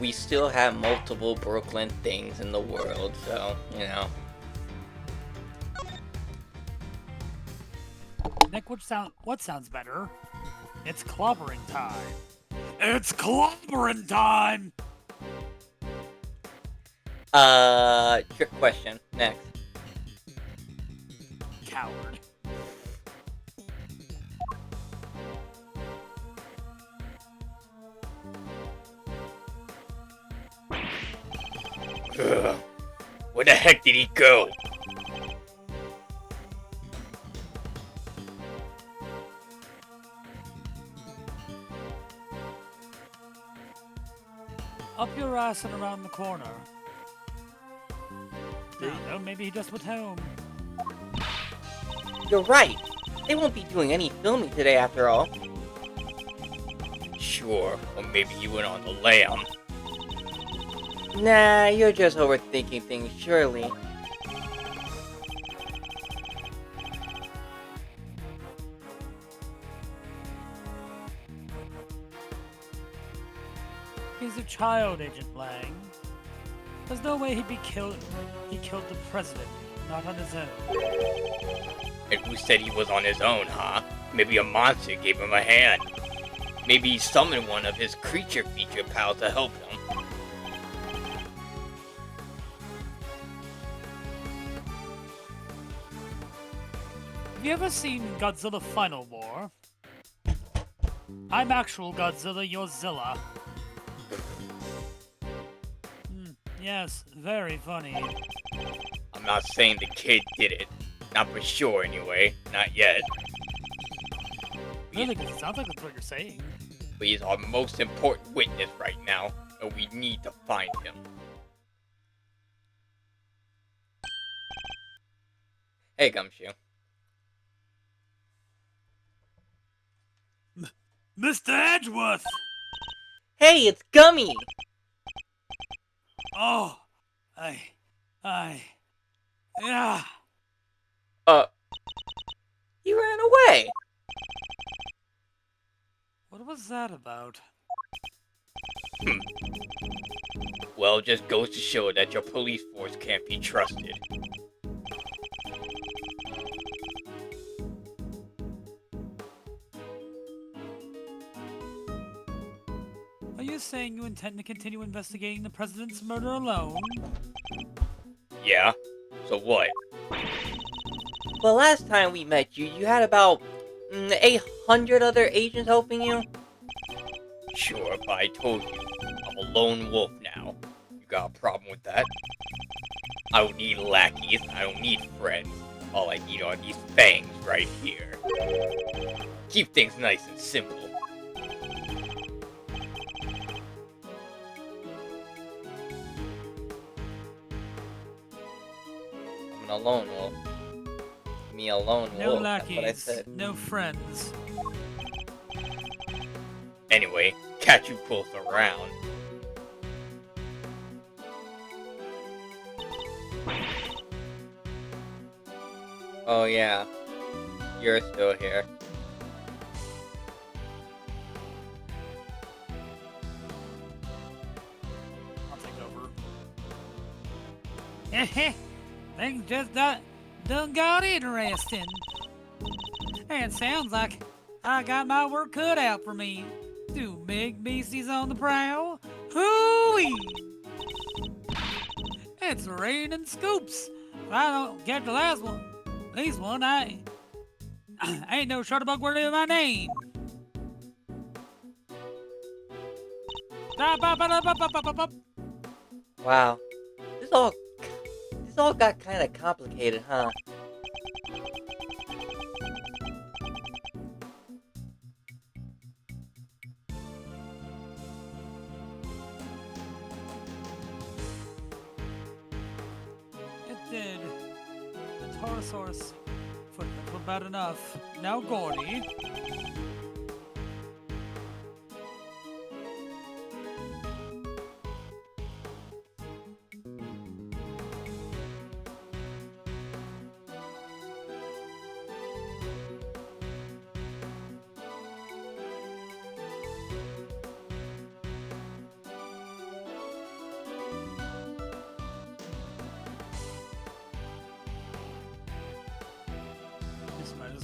we still have multiple Brooklyn things in the world, so, Nick, what sounds better? It's clobbering time. It's clobbering time! Trick question. Next. Coward. Ugh. Where the heck did he go? Up your ass and around the corner. I don't know, maybe he just went home. You're right. They won't be doing any filming today after all. Sure, or maybe he went on the lam. Nah, you're just overthinking things, surely. He's a child, Agent Lang. There's no way he'd be killed. He killed the president, not on his own. And who said he was on his own, huh? Maybe a monster gave him a hand. Maybe he summoned one of his creature feature pals to help him. Have you ever seen Godzilla Final War? I'm actual Godzilla, you're Zilla. Yes, very funny. I'm not saying the kid did it. Not for sure, anyway. Not yet. Really, because it sounds like that's what you're saying. But he's our most important witness right now, and we need to find him. Hey, Gumshoe. Mr. Edgeworth! Hey, it's Gummy! Oh, yeah. He ran away! What was that about? Well, it just goes to show that your police force can't be trusted. Are you saying you intend to continue investigating the president's murder alone? Yeah? So what? Well, last time we met you, you had about 800 other agents helping you? Sure, but I told you, I'm a lone wolf now. You got a problem with that? I don't need lackeys, I don't need friends. All I need are these fangs right here. Keep things nice and simple. I'm an alone wolf. Me alone No wolf, that's what I lackeys, said. no friends. Anyway, catch you both around. Oh yeah, you're still here. I'll take over. Things just done got interesting. And it sounds like I got my work cut out for me. Two big beasties on the prowl. Hooey! It's raining scoops. If I don't get the last one, at least one, I ain't no shutterbug worthy of my name. Wow, this all got kind of complicated, huh? It did. The Taurosaurus footprints were bad enough. Now Gordy.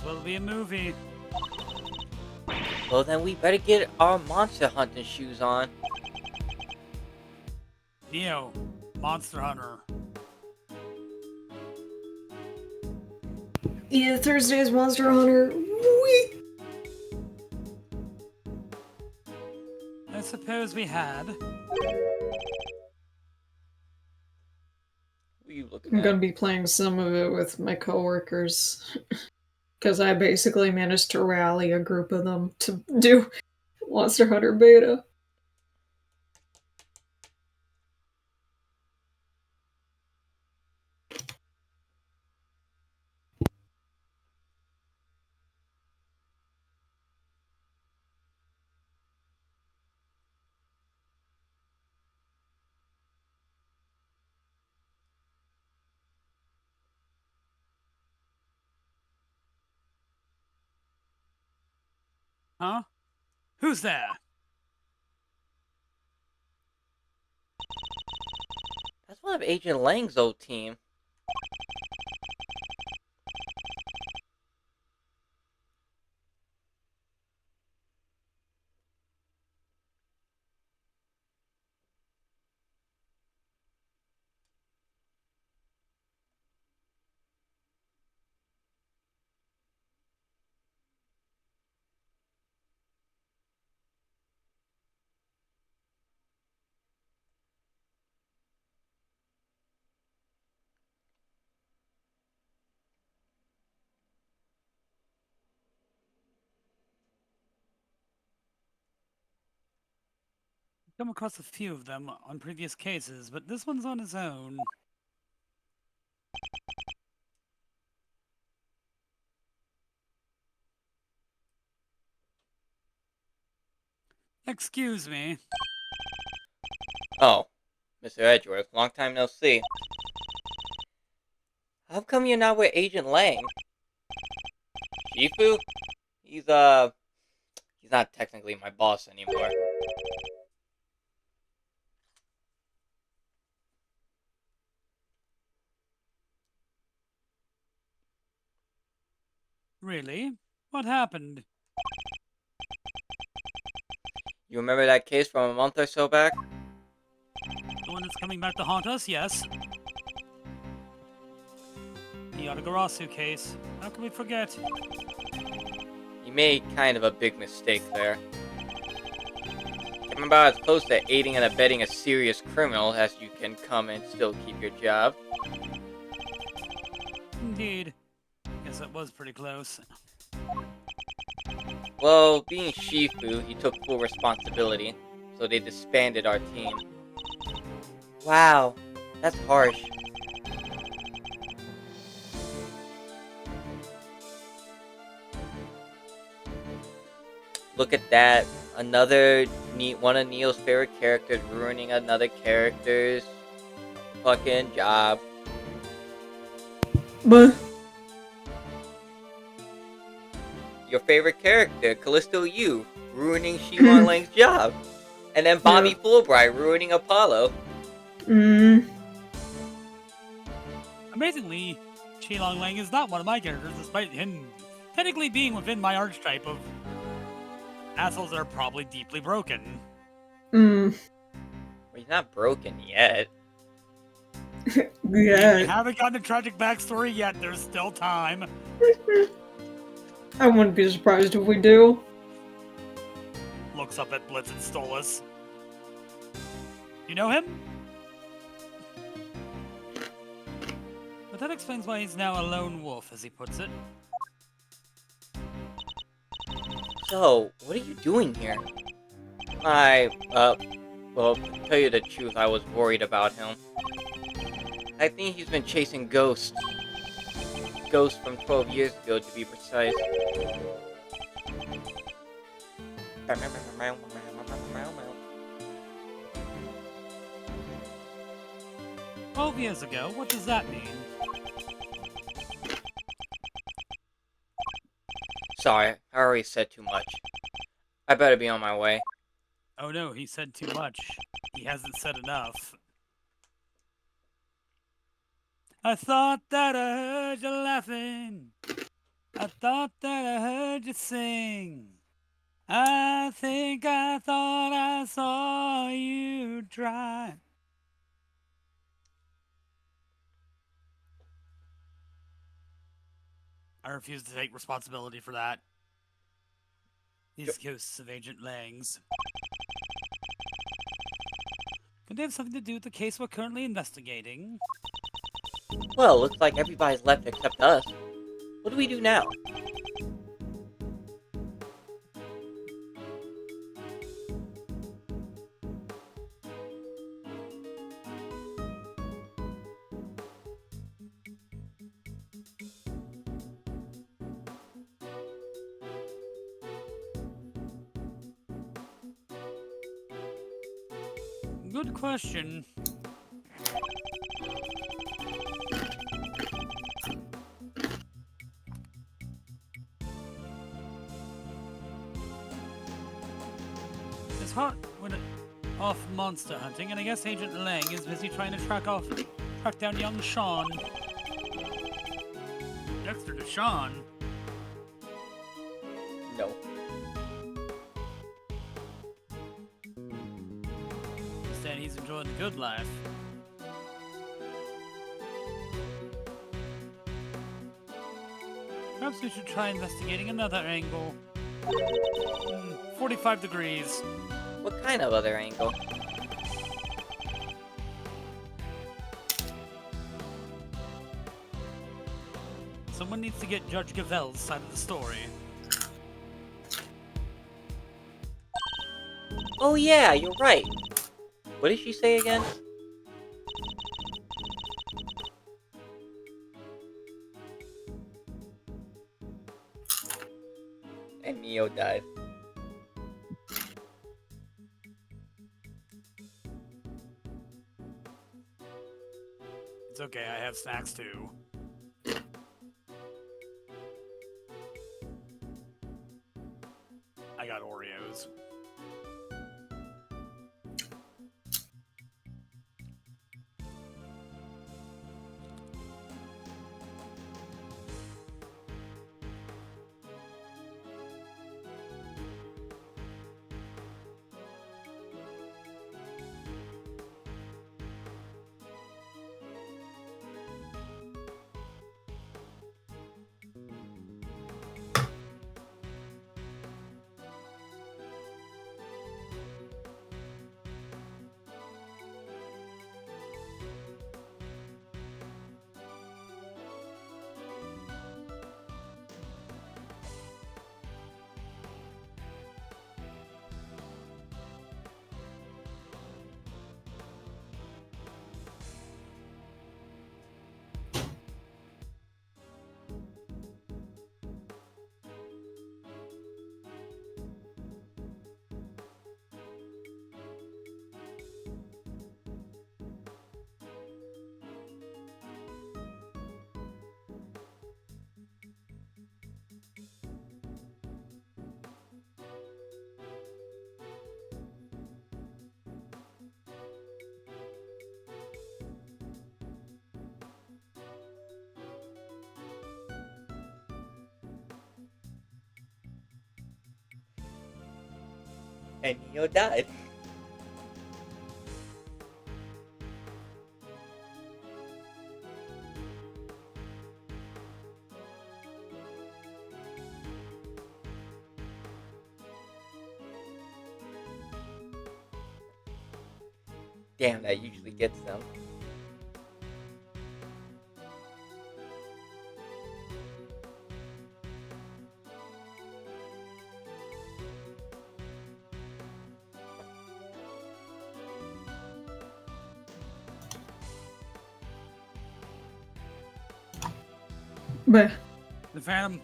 as well be a movie. Well, then we better get our monster hunting shoes on. Neo, Monster Hunter. Yeah, Thursday's Monster Hunter. Whee! I suppose we had. What are you looking I'm at? gonna be playing some of it with my coworkers. Because I basically managed to rally a group of them to do Monster Hunter beta. Huh? Who's there? That's one of Agent Lang's old team. Come across a few of them on previous cases, but this one's on his own. Excuse me. Oh, Mr. Edgeworth, long time no see. How come you're not with Agent Lang? Shifu? He's not technically my boss anymore. Really? What happened? You remember that case from a month or so back? The one that's coming back to haunt us? Yes. The Yatagarasu case. How can we forget? You made kind of a big mistake there. Came about as close to aiding and abetting a serious criminal as you can come and still keep your job. Indeed. Guess that was pretty close. Well, being Shifu, he took full responsibility, so they disbanded our team. Wow, that's harsh. Look at that. Another one of Neo's favorite characters ruining another character's fucking job. But Your favorite character, Callisto Yu, ruining Shilong Lang's job. And then Bobby Yeah. Fulbright ruining Apollo. Amazingly, Qilong Lang is not one of my characters, despite him technically being within my archetype of assholes that are probably deeply broken. Well, he's not broken yet. If you Yeah. haven't gotten a tragic backstory yet, there's still time. I wouldn't be surprised if we do. Looks up at Blitz and Stolas. You know him? But that explains why he's now a lone wolf, as he puts it. So, what are you doing here? Well, to tell you the truth, I was worried about him. I think he's been chasing ghosts. Ghosts from 12 years ago, to be precise. 12 years ago? What does that mean? Sorry, I already said too much. I better be on my way. Oh no, he said too much. He hasn't said enough. I thought that I heard you laughing. I thought that I heard you sing. I think I thought I saw you try. I refuse to take responsibility for that. These ghosts of Agent Lang's. Could they have something to do with the case we're currently investigating? Well, looks like everybody's left except us. What do we do now? Good question. It's hot when off monster hunting, and I guess Agent Lang is busy trying to track down young Shaun. Dexter to Shaun. No. Instead, he's enjoying the good life. Perhaps we should try investigating another angle. 45 degrees. What kind of other angle? Someone needs to get Judge Gavel's side of the story. Oh yeah, you're right. What did she say again? And Neo died. It's okay, I have snacks too. I got Oreos. And Neo died. Damn, that usually gets them. But The Phantom.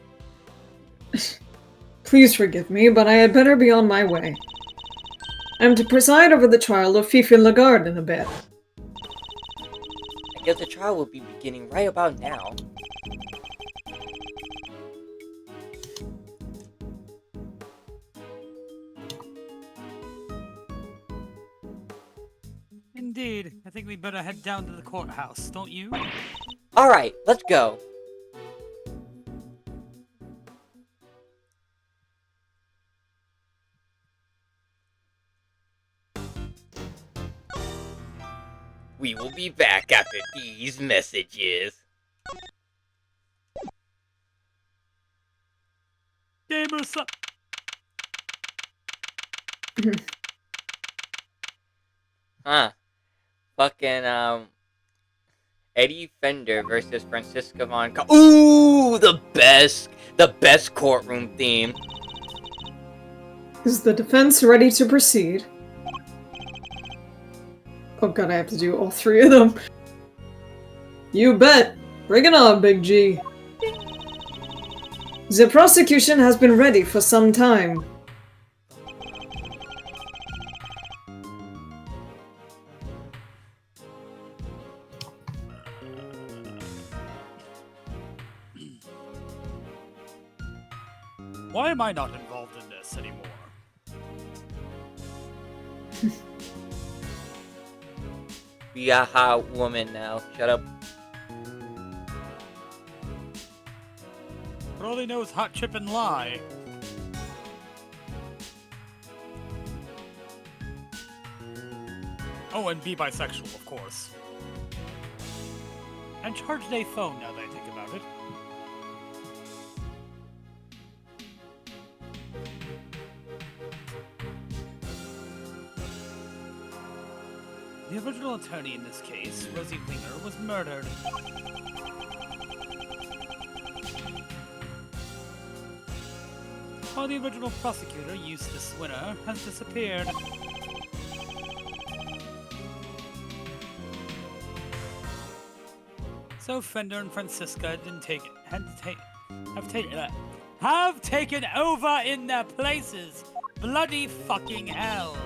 please forgive me, but I had better be on my way. I am to preside over the trial of Fifi Lagarde in a bit. I guess the trial will be beginning right about now. Indeed. I think we better head down to the courthouse, don't you? Alright, let's go. We will be back after these messages. Gamer suck. Huh. Fucking, Eddie Fender versus Francisca Von Ooh, the best courtroom theme. Is the defense ready to proceed? Oh god, I have to do all three of them. You bet! Bring it on, Big G. The prosecution has been ready for some time. Why am I not involved in this anymore? Be a hot woman now. Shut up. But all they know is hot chip and lie. Oh, and be bisexual, of course. And charge a phone now that I think about it. The original attorney in this case, Rosie Winger, was murdered. While the original prosecutor, Eustace Winner, has disappeared. So Fender and Francisca have taken over in their places. Bloody fucking hell.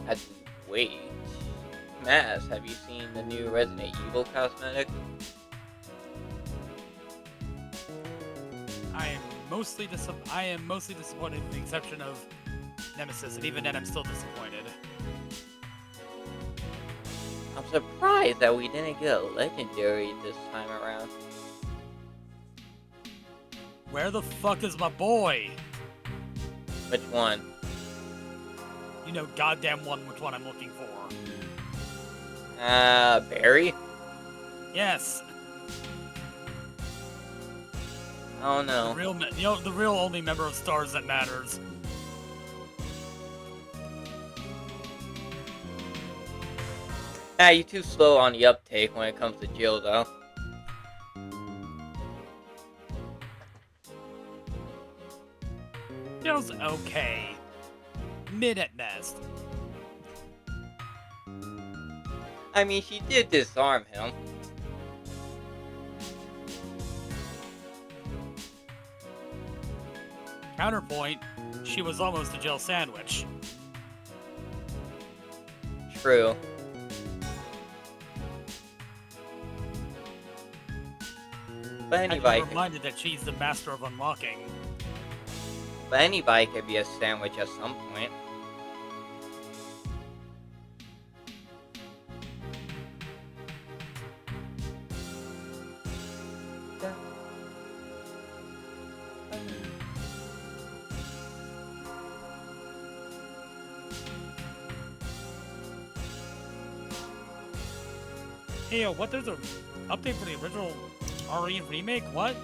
As we wait, Mass, have you seen the new Resident Evil cosmetic? I am mostly disappointed with the exception of Nemesis, and even then I'm still disappointed. I'm surprised that we didn't get a legendary this time around. Where the fuck is my boy? Which one? You know goddamn which one I'm looking for. Barry? Yes. I don't know. The real only member of Stars that matters. You're too slow on the uptake when it comes to Jill, though. Jill's okay. Mid at best. I mean, she did disarm him. Counterpoint, she was almost a Jill sandwich. True. But anybody, I'm reminded that she's the master of unlocking. but anybody could be a sandwich at some point. Hey, what? There's a update for the original RE remake? What?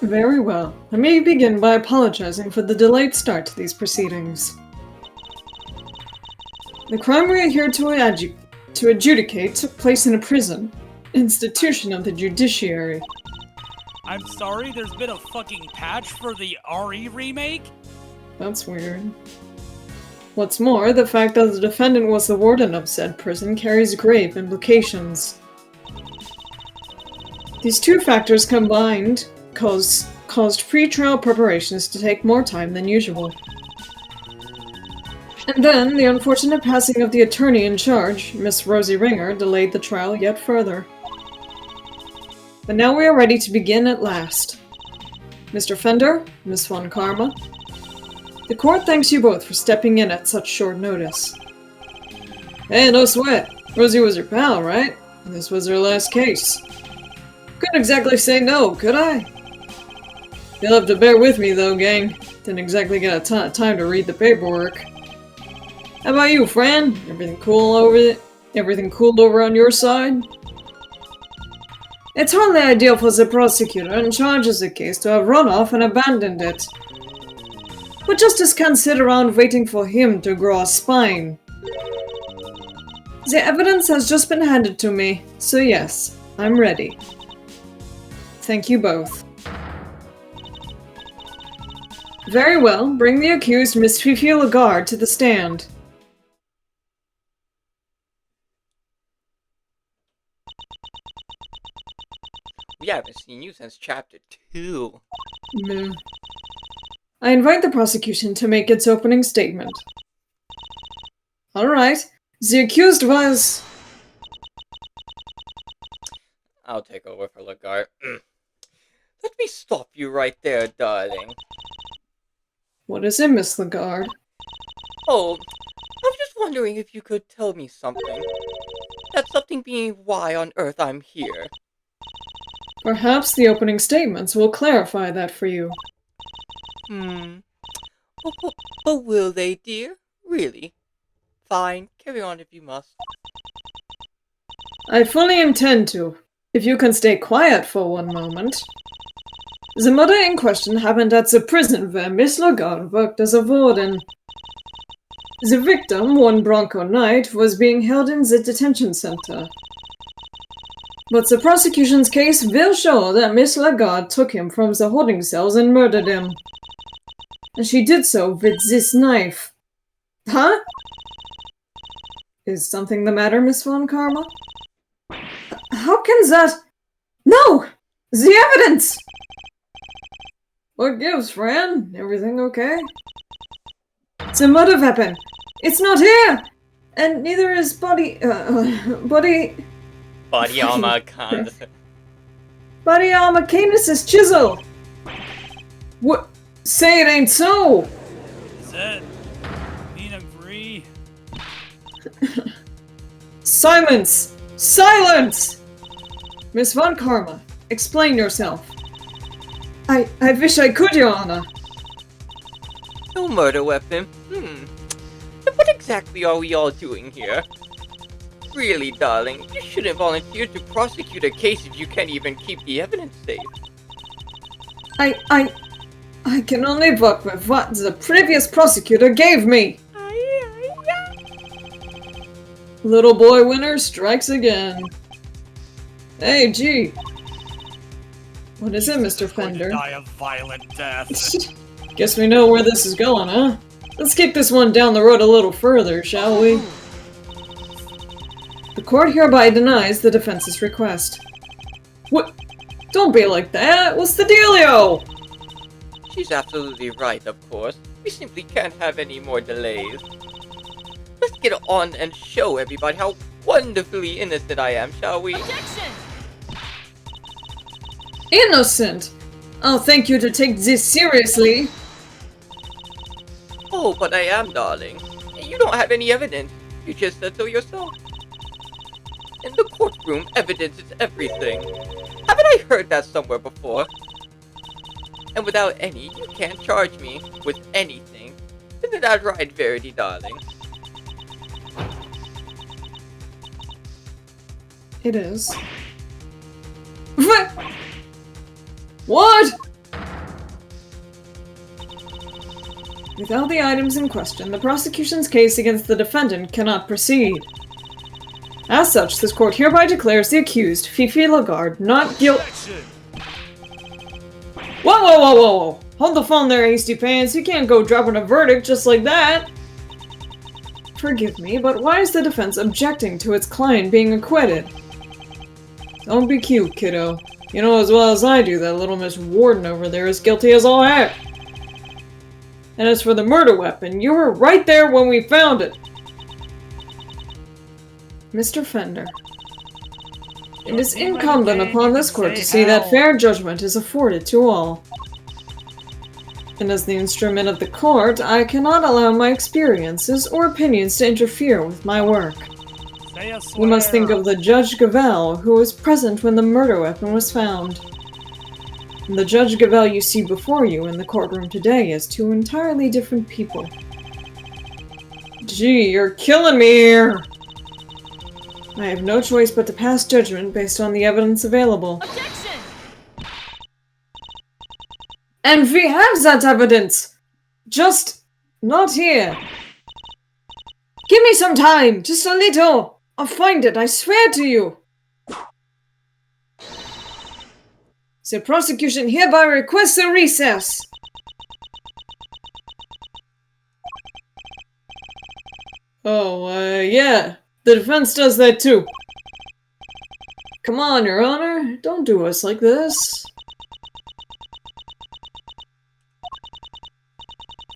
Very well. Let me begin by apologizing for the delayed start to these proceedings. The crime we are here to adjudicate took place in a prison, institution of the judiciary. I'm sorry, there's been a fucking patch for the RE remake? That's weird. What's more, the fact that the defendant was the warden of said prison carries grave implications. These two factors combined caused pre-trial preparations to take more time than usual. And then, the unfortunate passing of the attorney in charge, Miss Rosie Ringer, delayed the trial yet further. But now we are ready to begin at last. Mr. Fender, Miss Von Karma, the court thanks you both for stepping in at such short notice. Hey, no sweat. Rosie was your pal, right? This was her last case. Couldn't exactly say no, could I? You'll have to bear with me though, gang. Didn't exactly get a ton of time to read the paperwork. How about you, Fran? Everything cool over on your side? It's hardly ideal for the prosecutor in charge of the case to have run off and abandoned it. But justice can't sit around waiting for him to grow a spine. The evidence has just been handed to me, so yes, I'm ready. Thank you both. Very well, bring the accused Miss Fifi Lagarde to the stand. We haven't seen you since chapter 2. Meh. I invite the prosecution to make its opening statement. Alright, the accused was... I'll take over for Lagarde. Let me stop you right there, darling. What is it, Miss Lagarde? Oh, I'm just wondering if you could tell me something. That something being why on earth I'm here. Perhaps the opening statements will clarify that for you. But will they, dear? Really? Fine, carry on if you must. I fully intend to, if you can stay quiet for one moment. The murder in question happened at the prison where Miss Lagarde worked as a warden. The victim, one Bronco Knight, was being held in the detention center. But the prosecution's case will show that Miss Lagarde took him from the holding cells and murdered him. And she did so with this knife. Huh? Is something the matter, Miss Von Karma? How can that... No! The evidence! What gives, Fran? Everything okay? It's a murder weapon. It's not here! And neither is Body Armor Khan's. Body armor Canis' chisel! What? Say it ain't so! Said. Mean agree. Silence! Silence! Miss Von Karma, explain yourself. I wish I could, Your Honor. No murder weapon? Then what exactly are we all doing here? Really, darling, you shouldn't volunteer to prosecute a case if you can't even keep the evidence safe. I can only work with what the previous prosecutor gave me. Little boy winner strikes again. Hey, gee. What is it, Mr. Fender? Die a violent death. Guess we know where this is going, huh? Let's kick this one down the road a little further, shall we? The court hereby denies the defense's request. What? Don't be like that! What's the dealio? She's absolutely right, of course. We simply can't have any more delays. Let's get on and show everybody how wonderfully innocent I am, shall we? Objection! Innocent? I'll thank you to take this seriously. Oh, but I am, darling. You don't have any evidence. You just said so yourself. In the courtroom, evidence is everything. Haven't I heard that somewhere before? And without any, you can't charge me with anything. Isn't that right, Verity, darling? It is. What? Without the items in question, the prosecution's case against the defendant cannot proceed. As such, this court hereby declares the accused, Fifi Lagarde, not guilty. Whoa, whoa, whoa, whoa, whoa! Hold the phone there, hasty pants. You can't go dropping a verdict just like that. Forgive me, but why is the defense objecting to its client being acquitted? Don't be cute, kiddo. You know as well as I do that little Miss Warden over there is guilty as all heck. And as for the murder weapon, you were right there when we found it. Mr. Fender, it is incumbent upon this court to see that fair judgment is afforded to all. And as the instrument of the court, I cannot allow my experiences or opinions to interfere with my work. You must think of the Judge Gavel, who was present when the murder weapon was found. And the Judge Gavel you see before you in the courtroom today is two entirely different people. Gee, you're killing me here! I have no choice but to pass judgment based on the evidence available. Objection! And we have that evidence! Just not here. Give me some time, just a little. I'll find it, I swear to you. The prosecution hereby requests a recess. Oh, yeah. The defense does that too. Come on, Your Honor. Don't do us like this.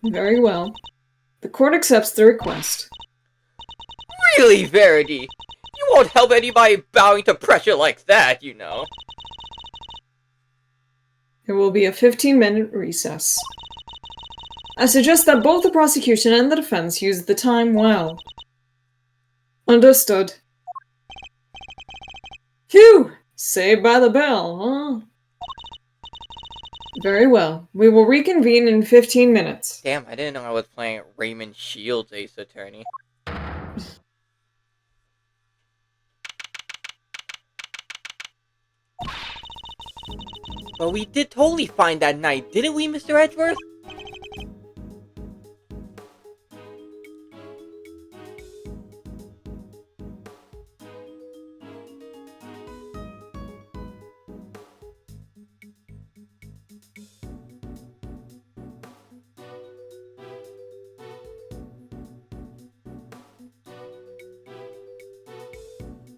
Very well. The court accepts the request. Really, Verity? You won't help anybody bowing to pressure like that, you know. There will be a 15-minute recess. I suggest that both the prosecution and the defense use the time well. Understood. Phew! Saved by the bell, huh? Very well. We will reconvene in 15 minutes. Damn, I didn't know I was playing Raymond Shields' Ace Attorney. But we did totally find that night, didn't we, Mr. Edgeworth?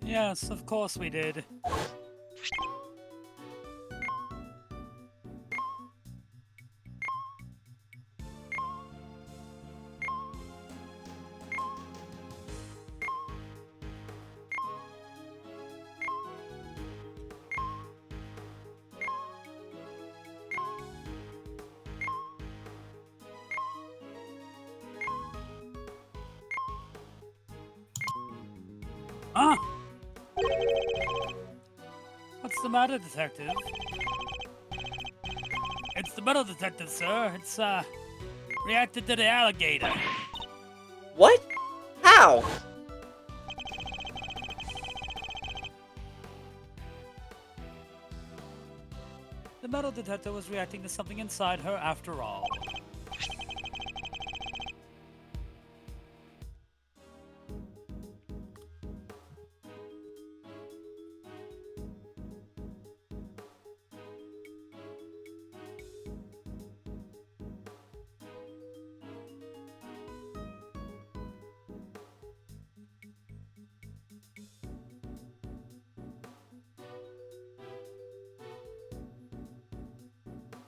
Yes, of course we did. Ah! What's the matter, detective? It's the metal detective, sir. It's, reacted to the alligator. What? How? The metal detector was reacting to something inside her after all.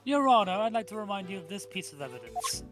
Your Honor, I'd like to remind you of this piece of evidence.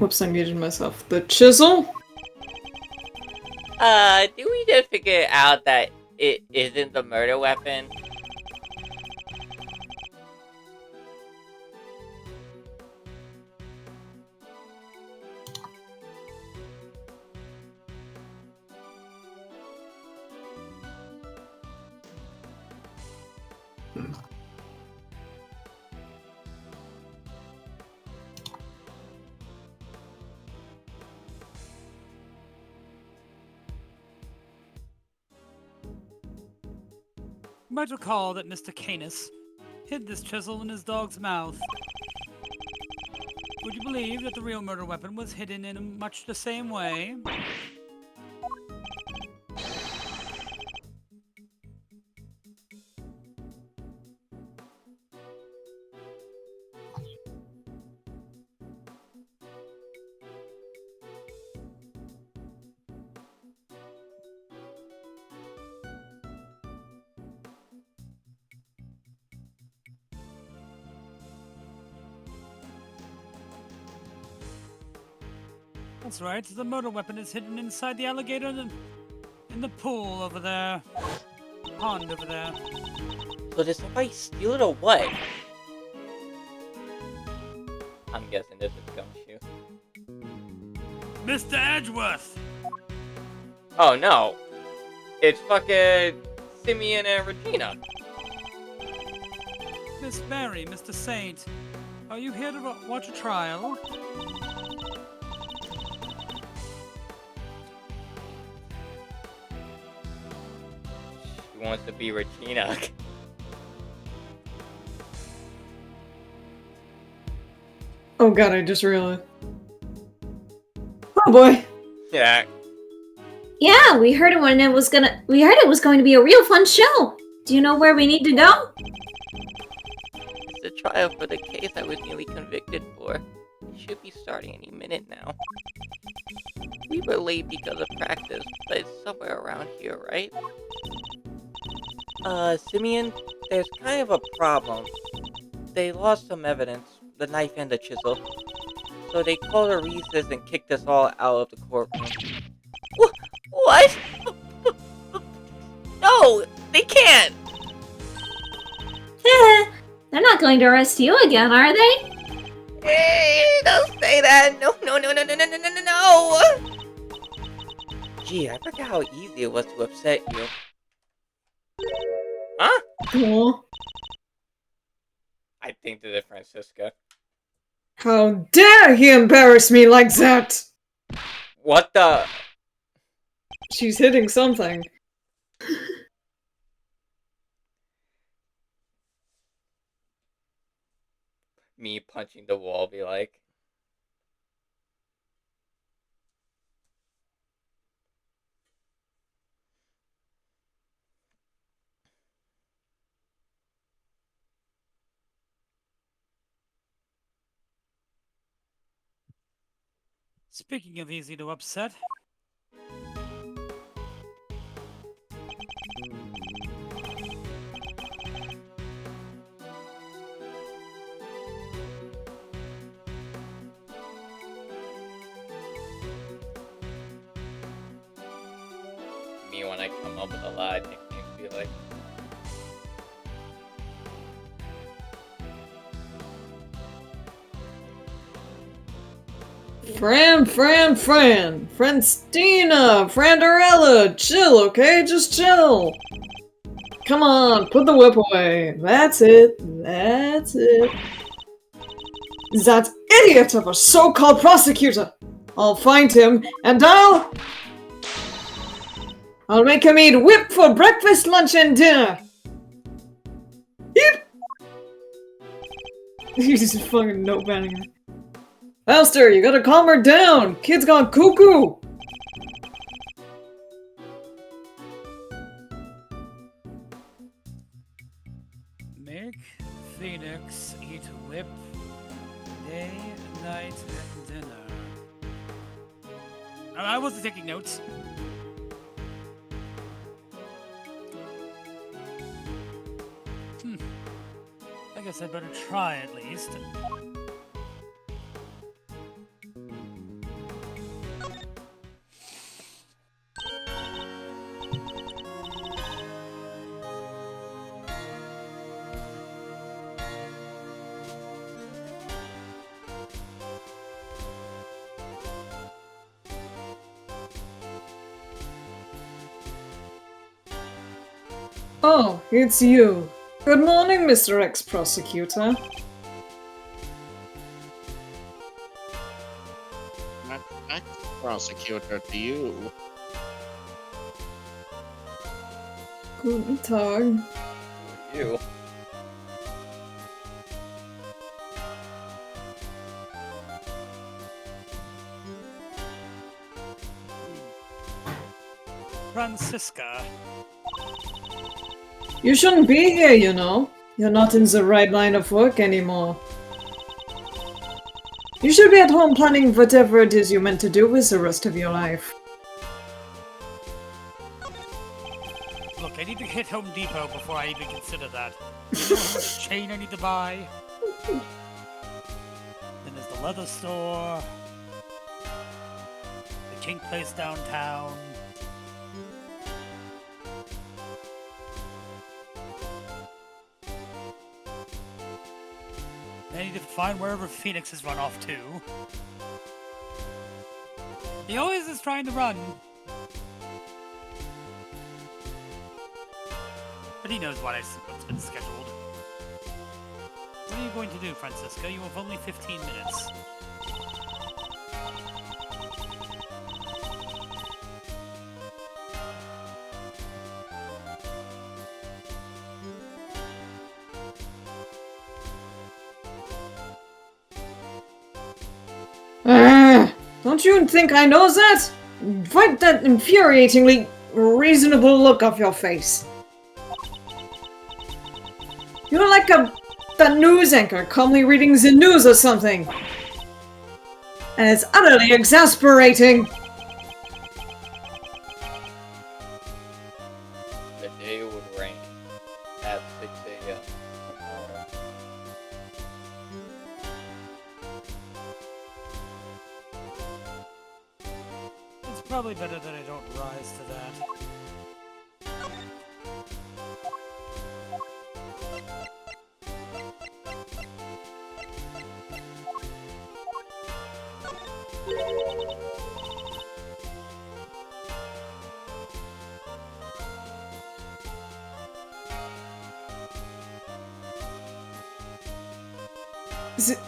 Whoops, I'm muting myself. The chisel? Do we just figure out that it isn't the murder weapon? You might recall that Mr. Canis hid this chisel in his dog's mouth. Would you believe that the real murder weapon was hidden in much the same way? That's right, the murder weapon is hidden inside the alligator in the pool over there. Pond over there. So did somebody steal it or what? I'm guessing this is Gumshoe. Mr. Edgeworth! Oh no! It's fucking Simeon and Regina. Miss Mary, Mr. Saint, are you here to watch a trial? She wants to be Regina. Oh god, I just realized. Oh boy. Yeah. Yeah, we heard it was going to be a real fun show. Do you know where we need to go? It's the trial for the case I was nearly convicted for. It should be starting any minute now. We were late because of practice, but it's somewhere around here, right? Simeon, there's kind of a problem. They lost some evidence, the knife and the chisel. So they called a recess and kicked us all out of the courtroom. What? No, they can't! They're not going to arrest you again, are they? Hey, don't say that! No, no, no, no, no, no, no, no, no, no! Gee, I forgot how easy it was to upset you. Huh? Aw. I think this is Francisca. How dare he embarrass me like that! What the? She's hitting something. Me punching the wall be like. Speaking of easy to upset, Me when I come up with a lot of nicknames be like. Fran, Francina, Franderella, chill, okay? Just chill. Come on, put the whip away. That's it. That idiot of a so-called prosecutor. I'll find him, and I'll make him eat whip for breakfast, lunch, and dinner. Yep. He's just fucking notepadding her. Faster, you gotta calm her down! Kid's gone cuckoo! make Phoenix eat whip day, night, and dinner. I wasn't taking notes. I guess I'd better try at least. Oh, it's you. Good morning, Mr. Ex-Prosecutor. Not prosecutor to you. Guten Tag. Who are you? Francisca. You shouldn't be here, you know. You're not in the right line of work anymore. You should be at home planning whatever it is you're meant to do with the rest of your life. Look, I need to hit Home Depot before I even consider that. You know how much chain I need to buy? Then there's the leather store. The King Place downtown. I need to find wherever Phoenix has run off to. He always is trying to run. But he knows what's been scheduled. What are you going to do, Francisca? You have only 15 minutes. Don't you think I know that? Wipe that infuriatingly reasonable look off your face. You're like a news anchor calmly reading the news or something. And it's utterly exasperating. The day would rain at 6 a.m. tomorrow. It's probably better that I don't rise to that.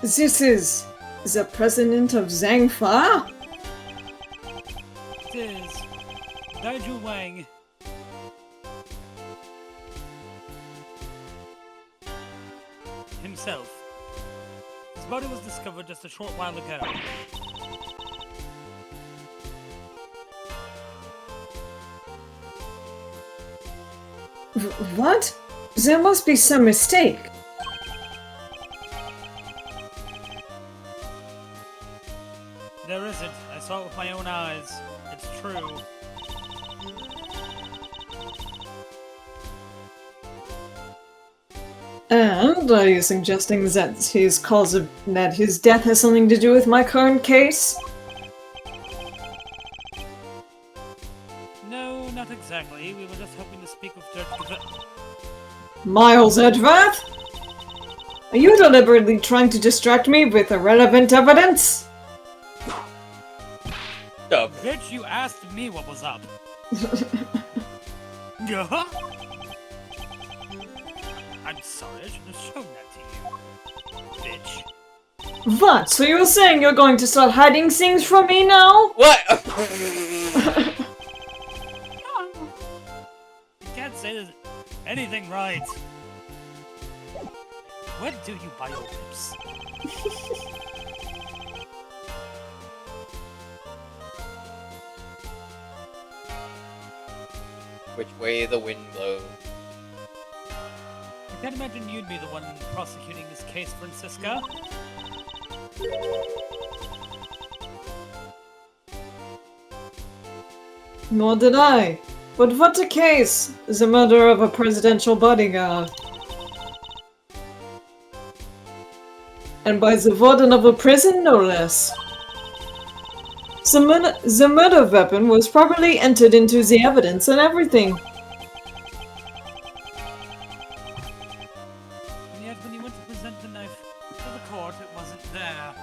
This is the president of Zhangfa? It is Daiju Wang. Himself. His body was discovered just a short while ago. What? There must be some mistake. There isn't. I saw it with my own eyes. It's true. And are you suggesting that that his death has something to do with my current case? No, not exactly. We were just hoping to speak with Judge Gavett. Miles Edgeworth? Are you deliberately trying to distract me with irrelevant evidence? Bitch, you asked me what was up. Yeah? I'm sorry, I should have shown that to you. Bitch. What? So you're saying you're going to start hiding things from me now? What? You can't say there's anything right. Where do you buy your lips? Which way the wind blows. I can't imagine you'd be the one prosecuting this case, Francisca. Nor did I. But what a case! The murder of a presidential bodyguard. And by the warden of a prison, no less. The murder weapon was properly entered into the evidence and everything. And yet, when you went to present the knife to the court, it wasn't there.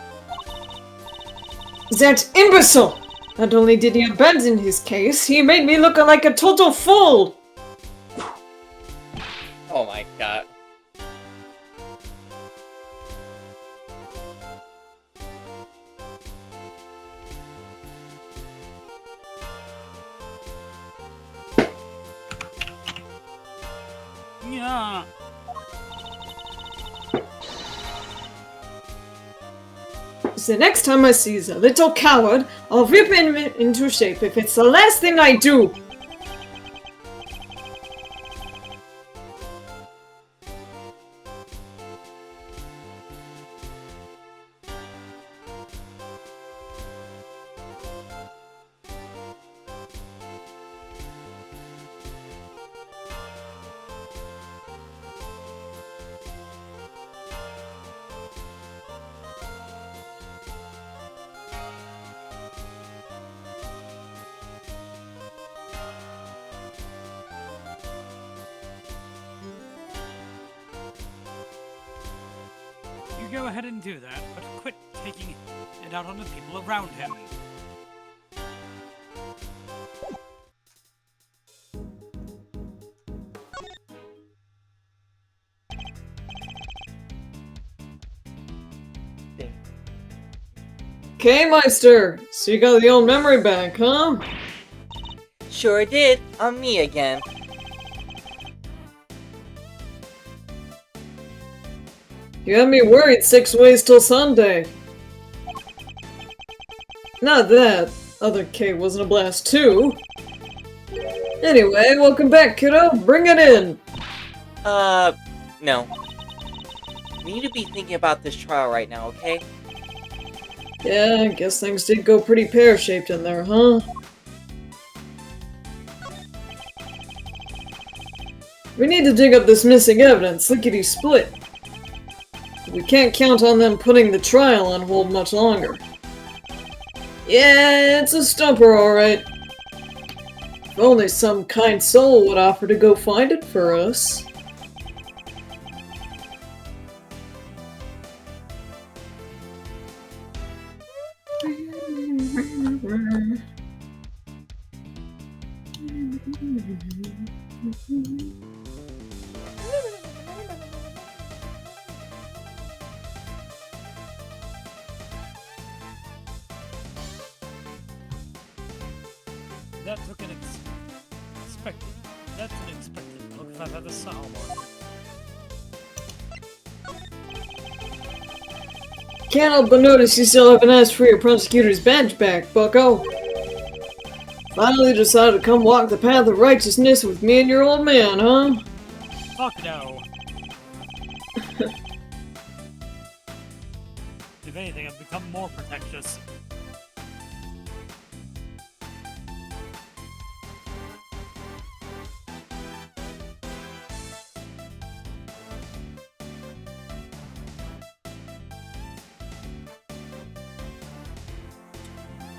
That imbecile! Not only did he abandon his case, he made me look like a total fool! Oh my god. Yeah. So next time I see the little coward, I'll rip him into shape if it's the last thing I do! You go ahead and do that, but quit taking it out on the people around him. Okay, Meister! So you got the old memory back, huh? Sure did. I'm me again. You had me worried 6 ways till Sunday. Not that. Other K wasn't a blast too. Anyway, welcome back, kiddo. Bring it in. No. We need to be thinking about this trial right now, okay? Yeah, I guess things did go pretty pear-shaped in there, huh? We need to dig up this missing evidence, lickety-split. We can't count on them putting the trial on hold much longer. Yeah, it's a stumper, alright. If only some kind soul would offer to go find it for us. That took an expected. That's an expected look if I've ever saw one. Can't help but notice you still haven't asked for your prosecutor's badge back, bucko. Finally decided to come walk the path of righteousness with me and your old man, huh? Fuck no. If anything, I've become more protectious.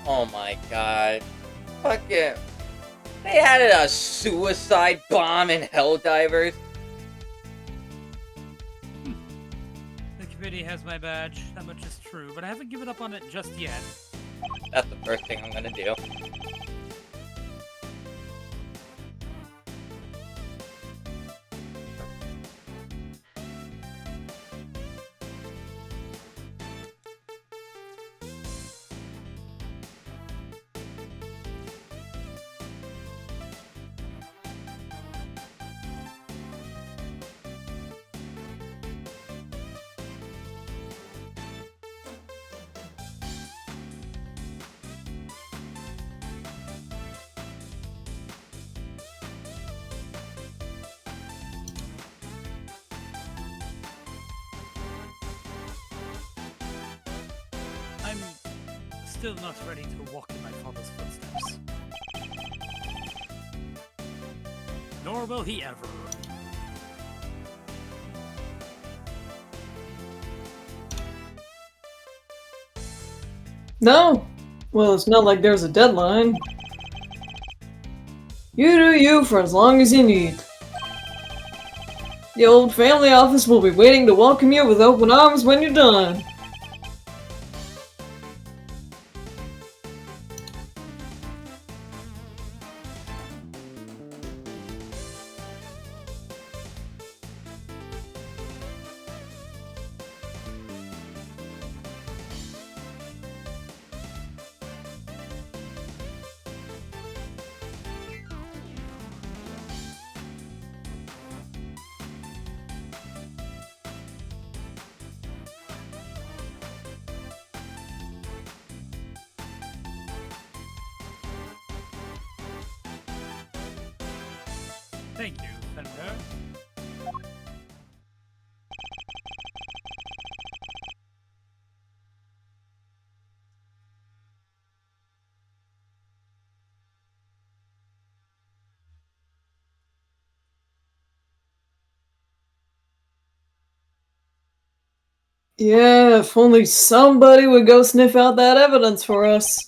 Oh my god. Fucking... They added a suicide bomb in Helldivers. The committee has my badge, that much is true, but I haven't given up on it just yet. That's the first thing I'm gonna do. I'm still not ready to walk in my father's footsteps. Nor will he ever. No? Well, it's not like there's a deadline. You do you for as long as you need. The old family office will be waiting to welcome you with open arms when you're done. Thank you, Fender. Yeah, if only somebody would go sniff out that evidence for us.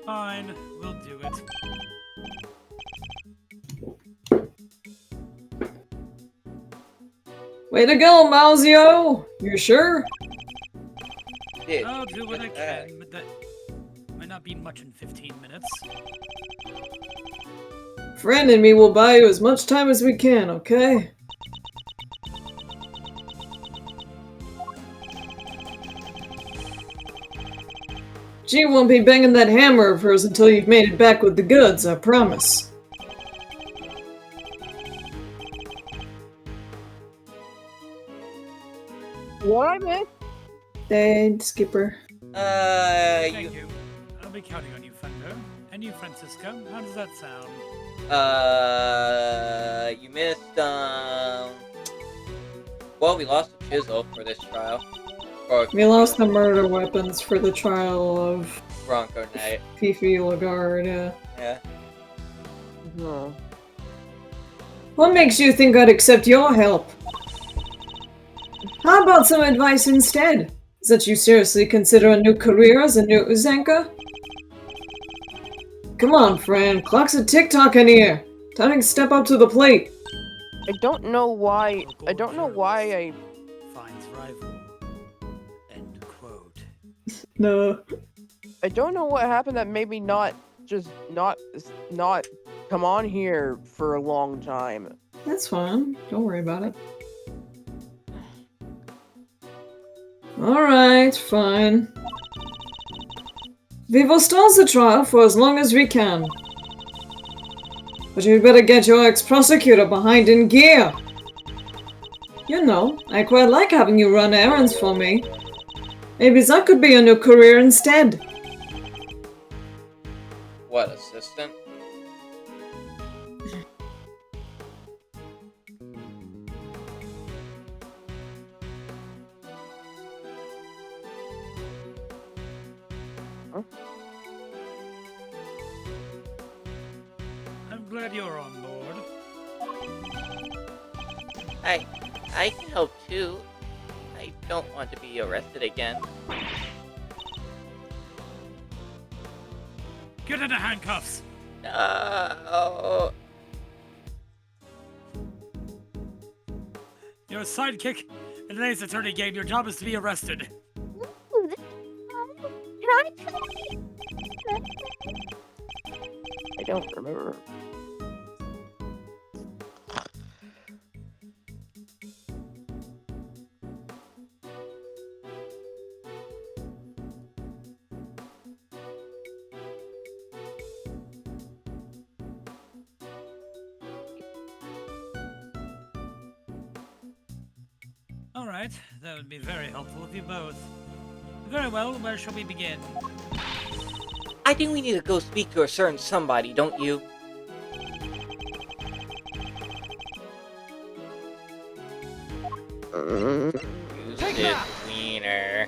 Fine, we'll do it. Way to go, Mauzio! You sure? Dude, I'll do what I get back. can, but that might not be much in 15 minutes. Friend and me will buy you as much time as we can, okay? She won't be banging that hammer of hers until you've made it back with the goods, I promise. What I missed? Hey, Skipper. Thank you. I'll be counting on you, Fender. And you, Francisco. How does that sound? You missed, well, we lost the chisel for this trial. We lost the murder weapons for the trial of Bronco Knight. Fifi Lagarde, yeah. Yeah. No. What makes you think I'd accept your help? How about some advice instead? That you seriously consider a new career as a new Uzanka? Come on, friend. Clock's a tick-tocking here. Time to step up to the plate. I don't know why. I don't know why I. Finds rival. End quote. No. I don't know what happened that made me not come on here for a long time. That's fine. Don't worry about it. Alright, fine. We will stall the trial for as long as we can. But you better get your ex-prosecutor behind in gear. You know, I quite like having you run errands for me. Maybe that could be a new career instead. What, assistant? I'm glad you're on board. I can help too. I don't want to be arrested again. Get into handcuffs! No. You're a sidekick in today's attorney game. Your job is to be arrested. I don't remember. Alright, that would be very helpful of you both. Very well, where shall we begin? I think we need to go speak to a certain somebody, don't you? Use Take it, that! wiener.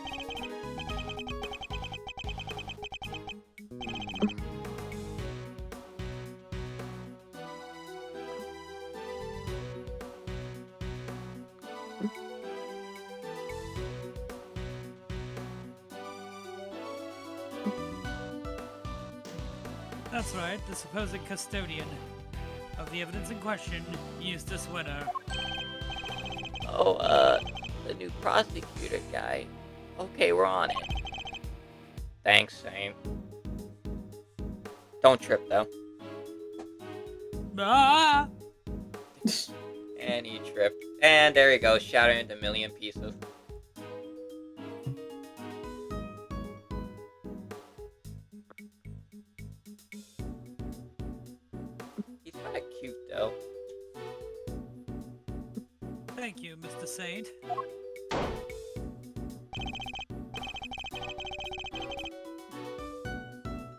That's right, the supposed custodian of the evidence in question, Eustace Winner. Oh, the new prosecutor guy. Okay, we're on it. Thanks, same. Don't trip, though. Ah! And he tripped. And there he goes, shattered into a million pieces. Kinda cute, though. Thank you, Mr. Saint.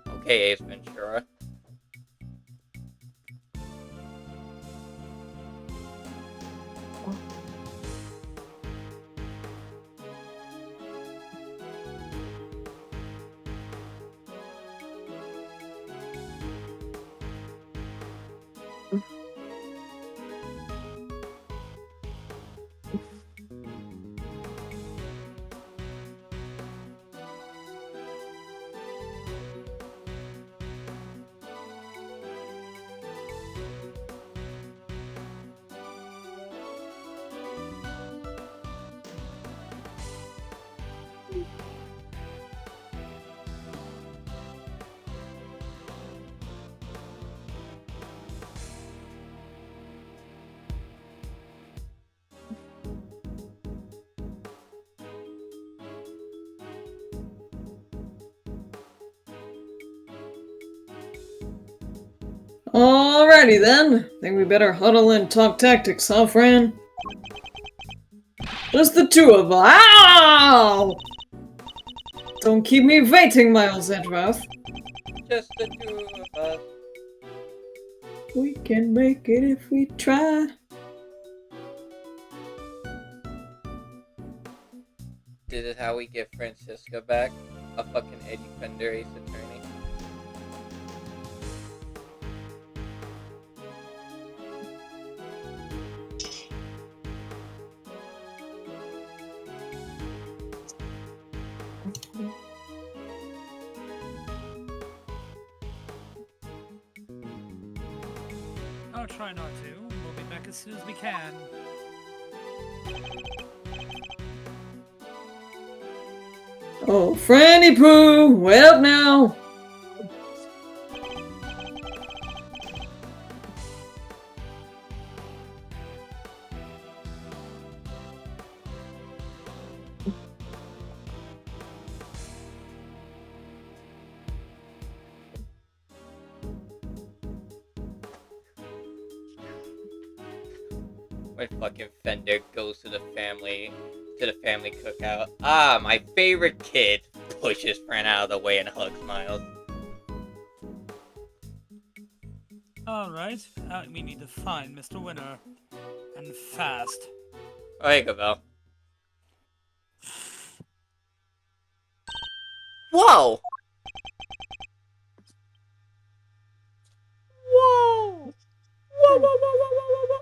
Okay, Ace Ventura. Alrighty then. Think we better huddle and talk tactics, huh, Fran? Just the two of us. Ow! Don't keep me waiting, Miles Edgeworth. Just the two of us. We can make it if we try. This is how we get Francisca back. A fucking Eddie Fender Ace Attorney. I'll try not to. We'll be back as soon as we can. Oh, Franny Pooh, wait up now. When fucking Fender goes to the family cookout. Ah, my favorite kid pushes Fran out of the way and hugs Miles. Alright, we need to find Mr. Winner. And fast. Oh, here you go, Val. Whoa! Whoa! Whoa, whoa, whoa, whoa, whoa, whoa, whoa.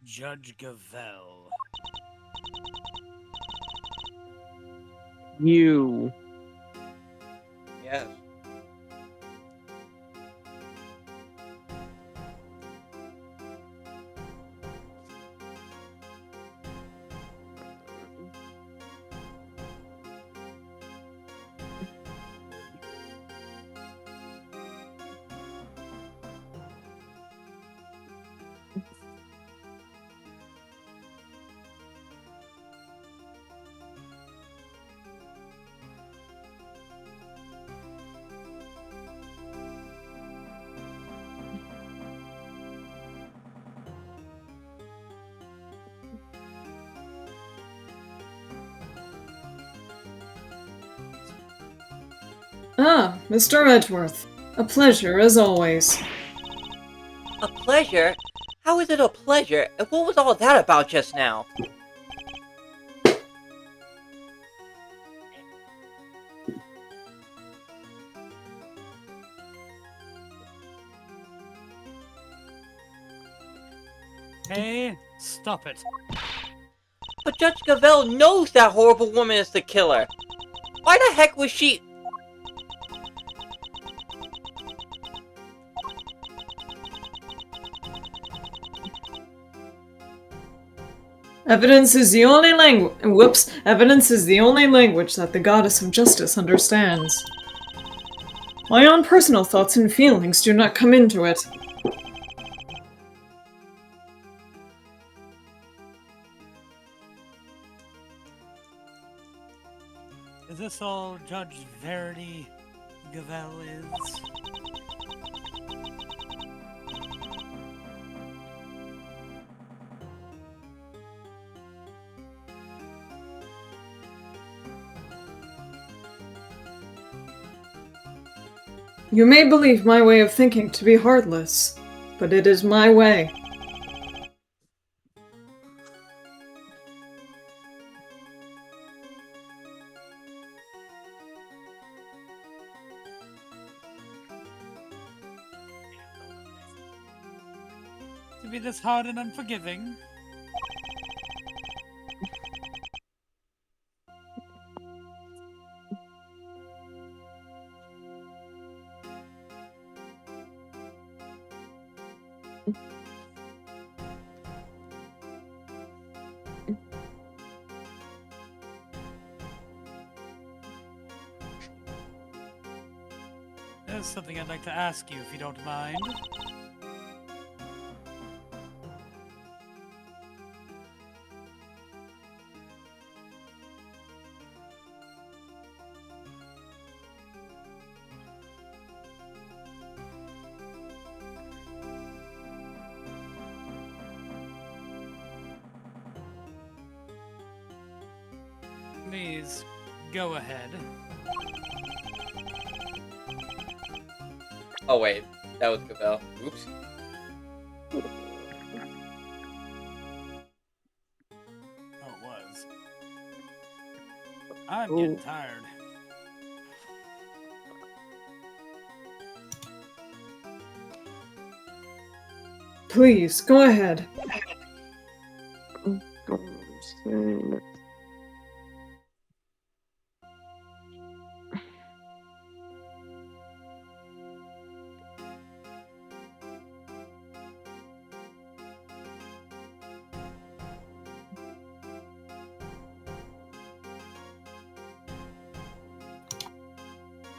Judge Gavel. You. Yes. Ah, Mr. Edgeworth. A pleasure, as always. A pleasure? How is it a pleasure? And what was all that about just now? Hey, stop it. But Judge Gavel knows that horrible woman is the killer. Why the heck was she... Evidence is the only Evidence is the only language that the goddess of justice understands. My own personal thoughts and feelings do not come into it. this all Judge Verity Gavel is? You may believe my way of thinking to be heartless, but it is my way. To be this hard and unforgiving? There's something I'd like to ask you, if you don't mind. Please, go ahead. Oh wait, that was Gavel. Oops. Oh, it was. I'm getting tired. Please, go ahead.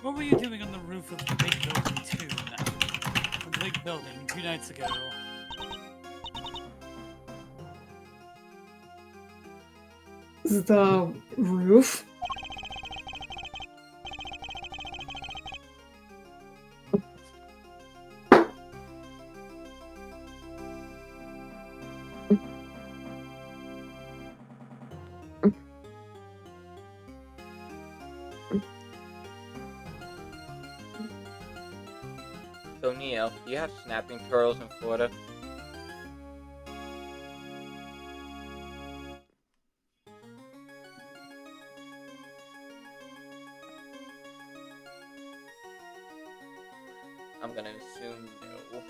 What were you doing on the roof of the big building 2 now? The big building 2 nights ago. The roof? So Neo, do you have snapping turtles in Florida? I'm gonna assume no.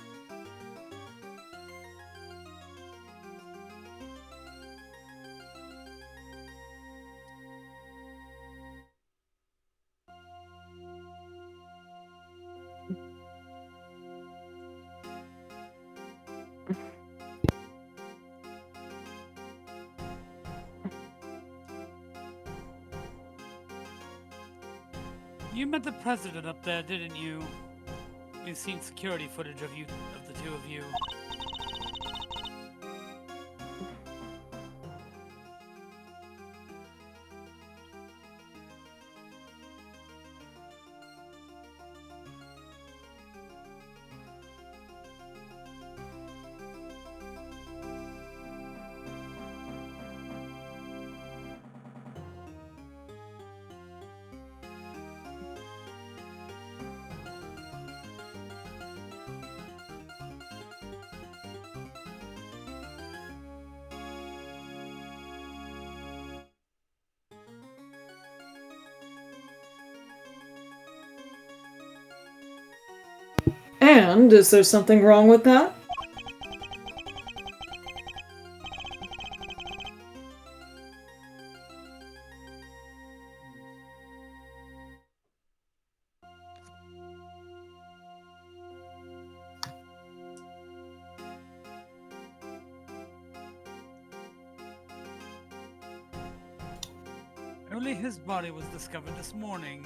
You met the president up there, didn't you? We've seen security footage of the two of you. And is there something wrong with that? Only his body was discovered this morning,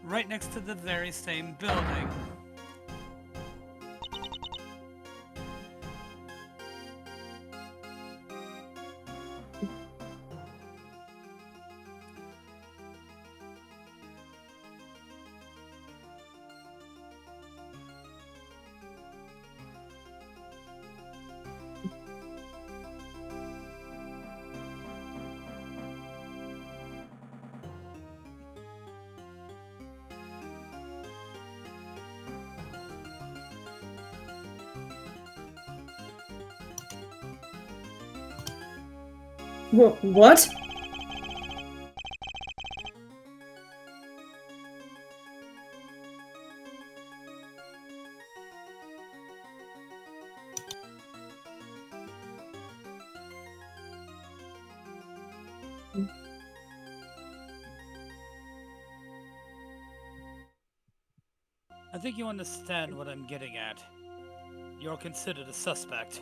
right next to the very same building. What? I think you understand what I'm getting at. You're considered a suspect.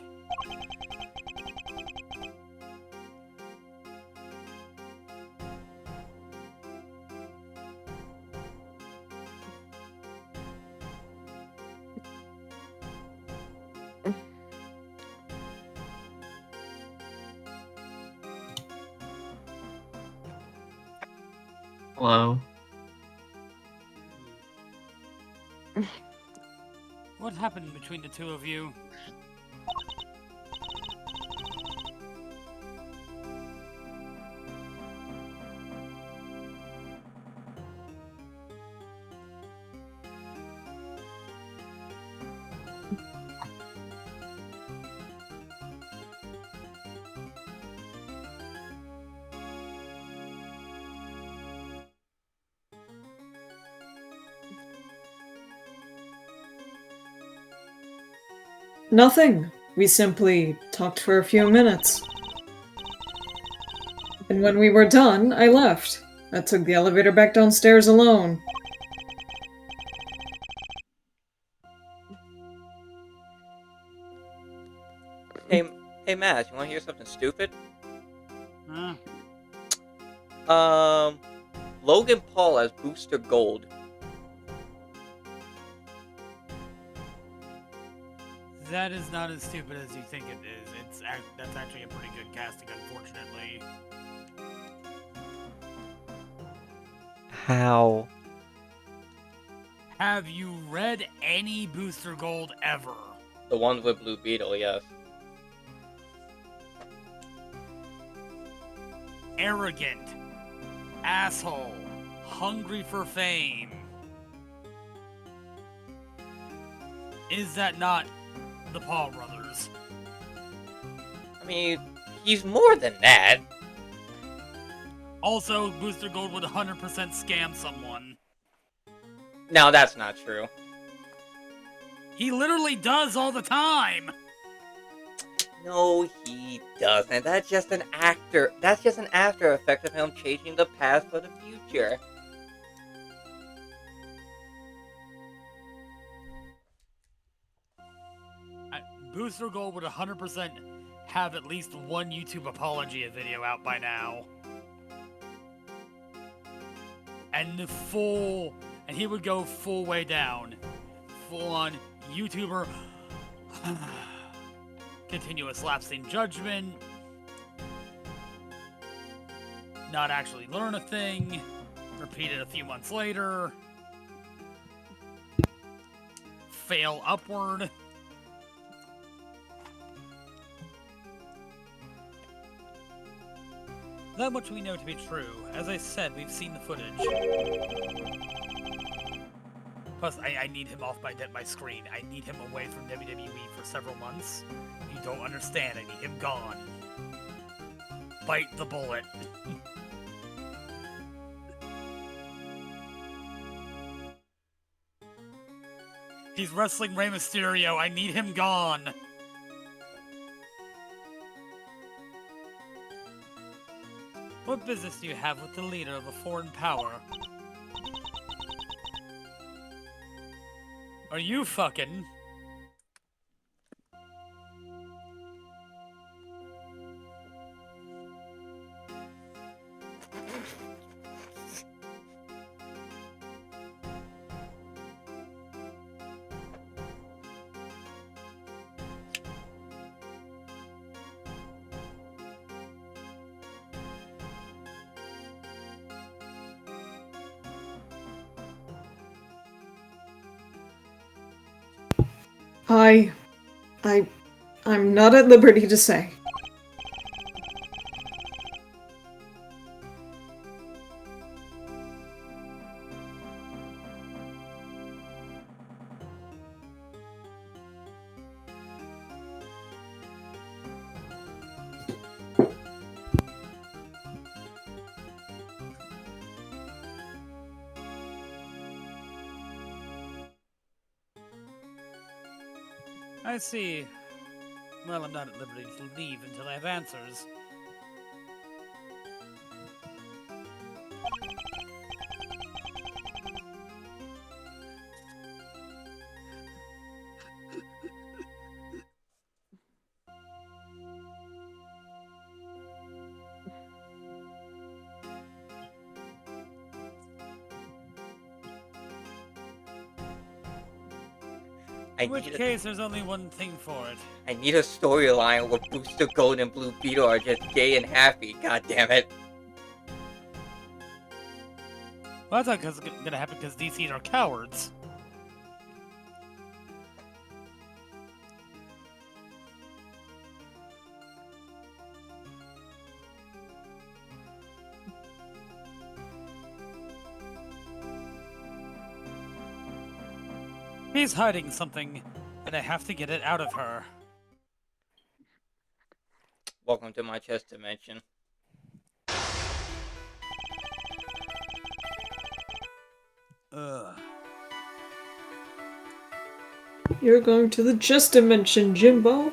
Hello. What happened between the two of you? Nothing. We simply talked for a few minutes. And when we were done, I left. I took the elevator back downstairs alone. Hey, hey, Matt, you want to hear something stupid? Huh? Logan Paul has Booster Gold. That is not as stupid as you think it is. That's actually a pretty good casting, unfortunately. How? Have you read any Booster Gold ever? The one with Blue Beetle, yes. Arrogant, asshole, hungry for fame. Is that not the Paul brothers? I mean, he's more than that. Also, Booster Gold would 100% scam someone. No, that's not true. He literally does all the time! No, he doesn't. That's just an actor. That's just an after effect of him changing the past for the future. Booster Gold would 100% have at least one YouTube apology video out by now. And he would go full way down. Full on YouTuber, continuous lapse in judgment, not actually learn a thing, repeat it a few months later, fail upward. That much we know to be true. As I said, we've seen the footage. Plus, I need him off my screen. I need him away from WWE for several months. You don't understand. I need him gone. Bite the bullet. He's wrestling Rey Mysterio. I need him gone. What business do you have with the leader of a foreign power? Are you fucking? I'm not at liberty to say. I see. Well, I'm not at liberty to leave until I have answers. In which case, there's only one thing for it. I need a storyline where Booster Gold and Blue Beetle are just gay and happy. God damn it! Well, that's not gonna happen because DCs are cowards. He's hiding something, and I have to get it out of her. Welcome to my chess dimension. Ugh. You're going to the chess dimension, Jimbo.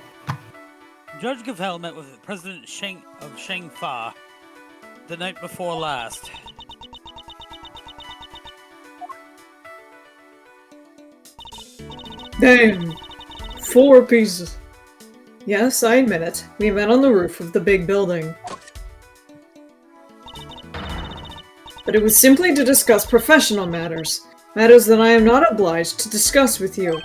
Judge Gavel met with President of Shangfa the night before last. Damn. 4 pieces. Yes, I admit it. We met on the roof of the big building. But it was simply to discuss professional matters. Matters that I am not obliged to discuss with you.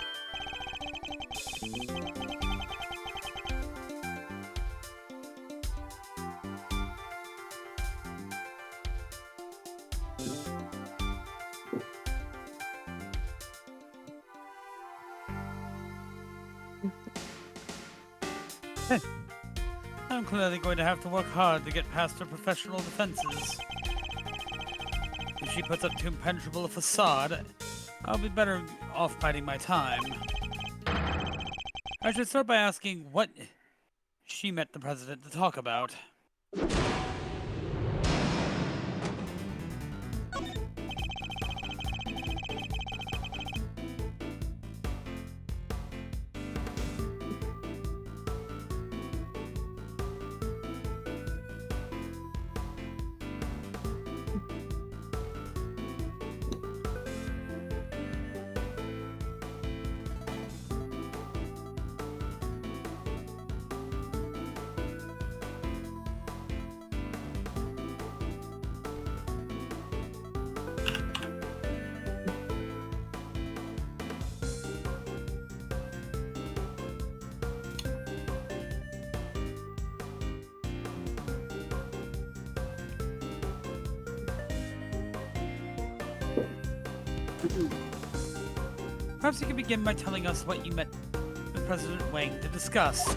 I'm clearly going to have to work hard to get past her professional defenses. If she puts up too impenetrable a facade, I'll be better off biding my time. I should start by asking what she met the president to talk about. Perhaps you could begin by telling us what you met with President Wang to discuss.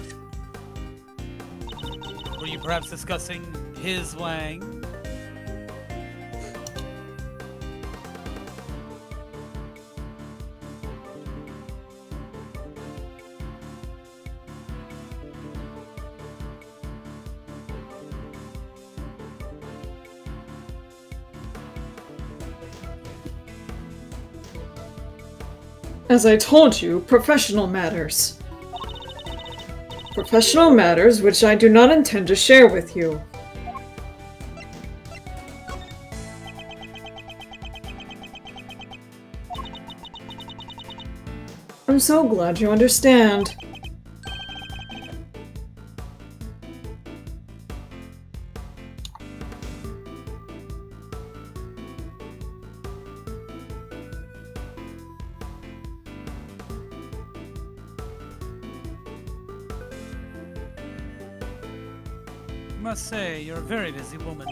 Were you perhaps discussing his Wang? As I told you, professional matters. Professional matters which I do not intend to share with you. I'm so glad you understand. I must say, you're a very busy woman.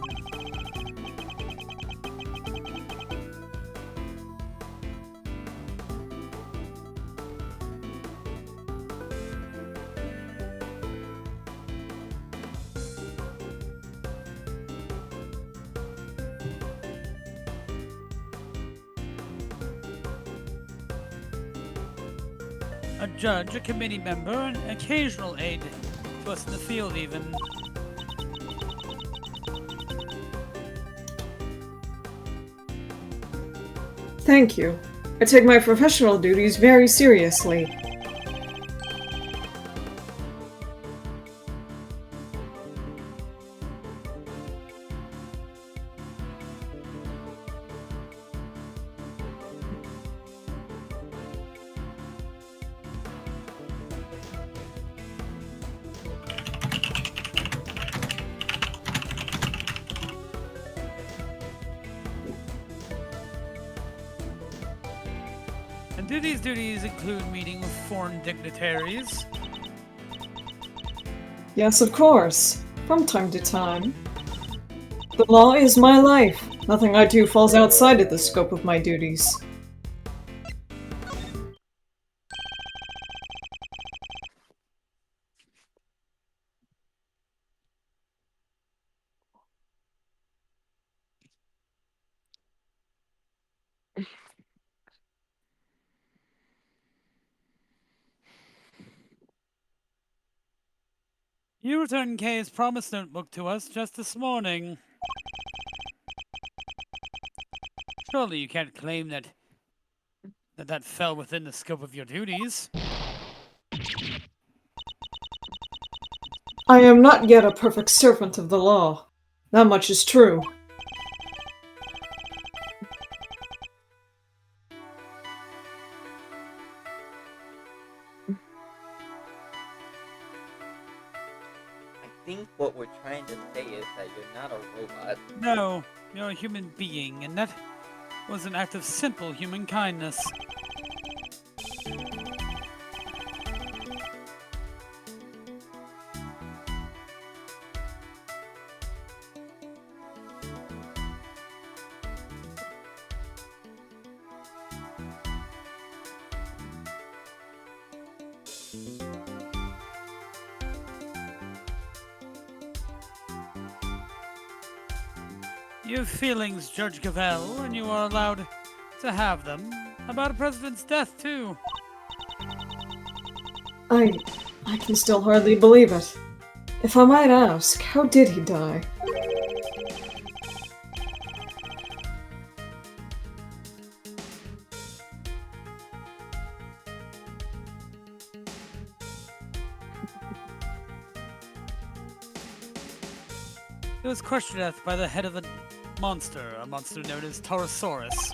A judge, a committee member, an occasional aide to us in the field even. Thank you. I take my professional duties very seriously. Do these duties include meeting with foreign dignitaries? Yes, of course. From time to time. The law is my life. Nothing I do falls outside of the scope of my duties. You returned Kay's promise notebook to us just this morning. Surely you can't claim that fell within the scope of your duties. I am not yet a perfect servant of the law. That much is true. I think what we're trying to say is that you're not a robot. No, you're a human being, and that was an act of simple human kindness. You have feelings, Judge Cavell, and you are allowed to have them. About a president's death, too. I can still hardly believe it. If I might ask, how did he die? He was crushed to death by the head of a monster known as Taurosaurus.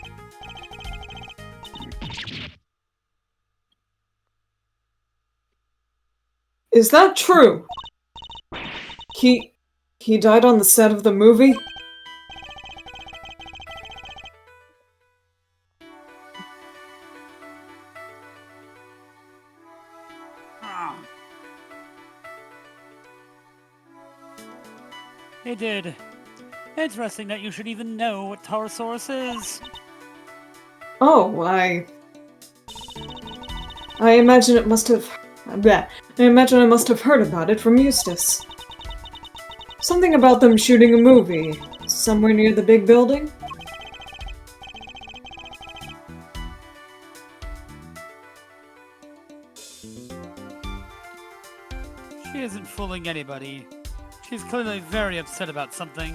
Is that true? He died on the set of the movie? He did. Interesting that you should even know what Taurosaurus is. Oh, I imagine it must have... Bleh. I imagine I must have heard about it from Eustace. Something about them shooting a movie. Somewhere near the big building? She isn't fooling anybody. She's clearly very upset about something.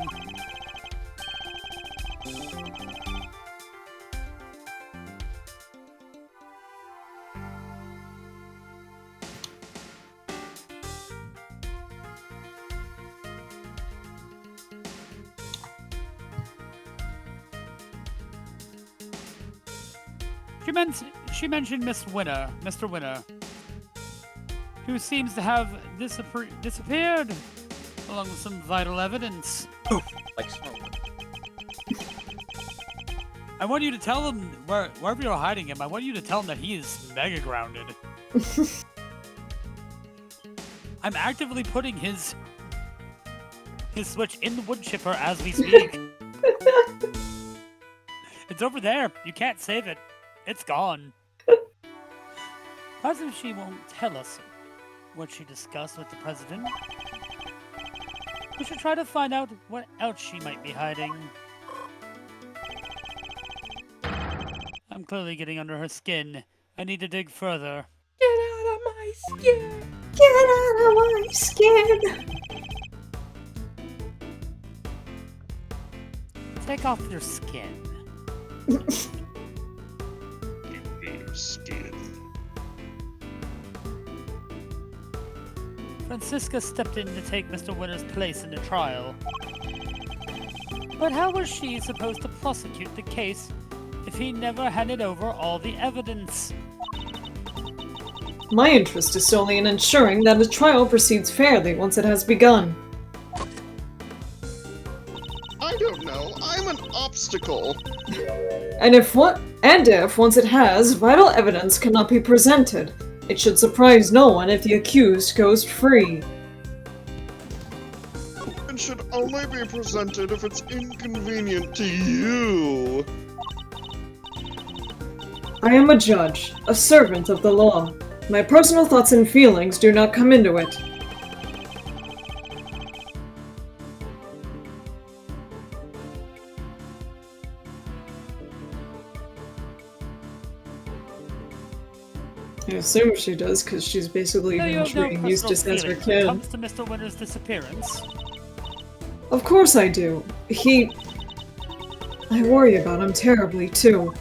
She mentioned Mr. Winner, who seems to have disappeared, along with some vital evidence. Like smoke. I want you to tell him, wherever you're hiding him, I want you to tell him that he is mega grounded. I'm actively putting his switch in the wood chipper as we speak. It's over there. You can't save it. It's gone. Perhaps if she won't tell us what she discussed with the president, we should try to find out what else she might be hiding. I'm clearly getting under her skin. I need to dig further. Get out of my skin! Get out of my skin! Take off your skin. Skin. Francisca stepped in to take Mr. Winner's place in the trial. But how was she supposed to prosecute the case if he never handed over all the evidence? My interest is solely in ensuring that a trial proceeds fairly once it has begun. I don't know. I'm an obstacle. And if once it has, vital evidence cannot be presented. It should surprise no one if the accused goes free. It should only be presented if it's inconvenient to you. I am a judge, a servant of the law. My personal thoughts and feelings do not come into it. I assume she does, because she's basically No, you been have no treating personal Eustace as her feelings when it kid. comes to Mr. Winter's disappearance. Of course I do. I worry about him terribly, too.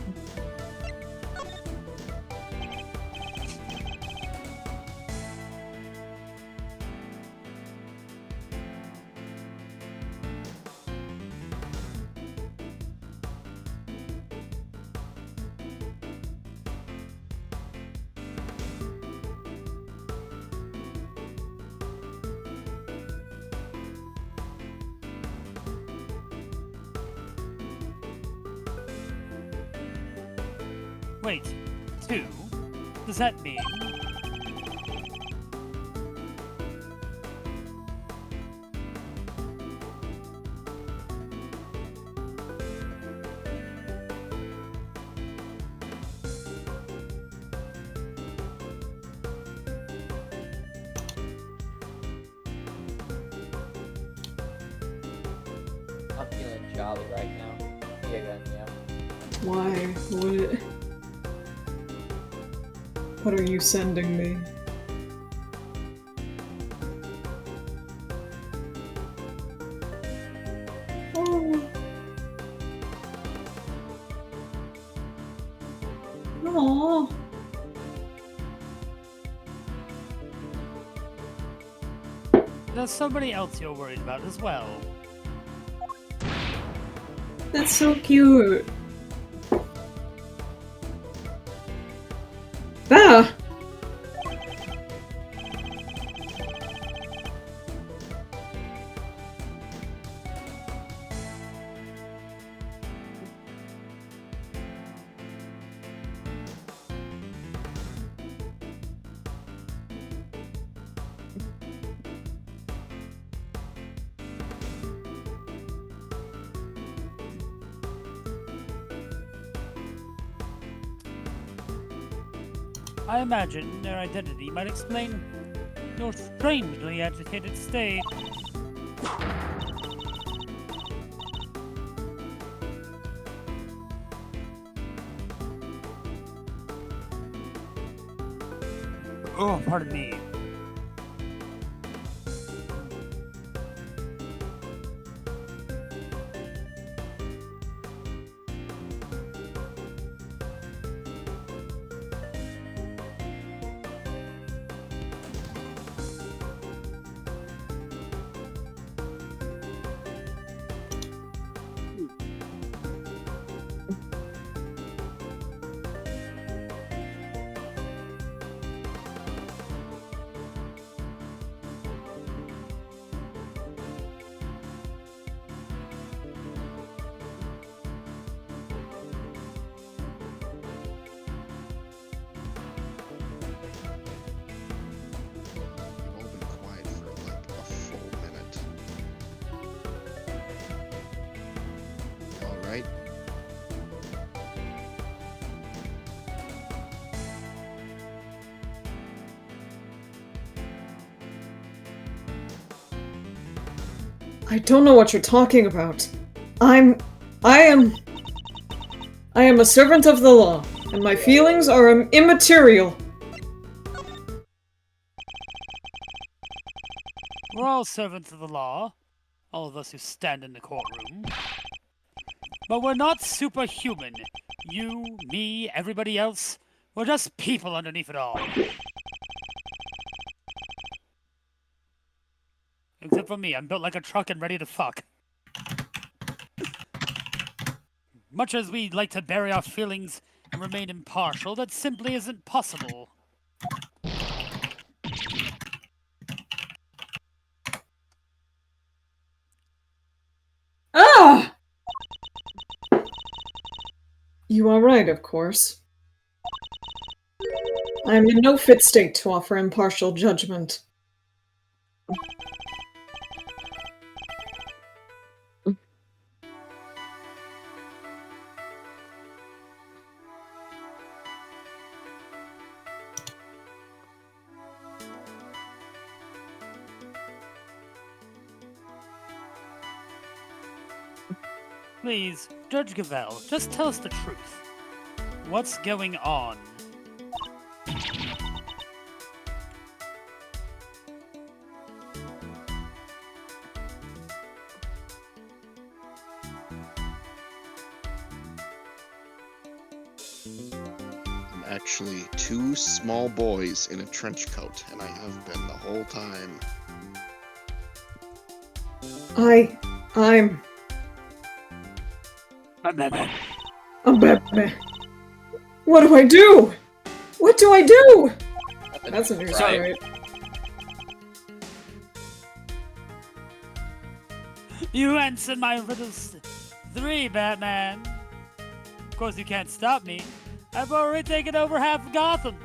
Wait, 2? Does that mean... I'm feeling jolly right now. Yeah, then, yeah. Why? What are you sending me? Oh. Aww. There's somebody else you're worried about as well. That's so cute. Ah! I imagine their identity might explain your strangely agitated state. Oh, pardon me. You've all been quiet for like a full minute. All right. I don't know what you're talking about. I am a servant of the law, and my feelings are immaterial. We're all servants of the law, all of us who stand in the courtroom. But we're not superhuman. You, me, everybody else, we're just people underneath it all. Except for me, I'm built like a truck and ready to fuck. Much as we'd like to bury our feelings and remain impartial, that simply isn't possible. Ah! You are right, of course. I am in no fit state to offer impartial judgment. Please, Judge Gavel, just tell us the truth. What's going on? I'm actually two small boys in a trench coat, and I have been the whole time. I'm a baby. What do I do? What do I do? That's a new story. You answered my riddles 3, Batman. Of course, you can't stop me. I've already taken over half of Gotham.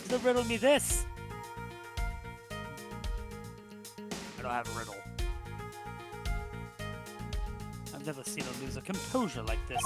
So riddle me this. I don't have a riddle. I've never seen her lose a composure like this.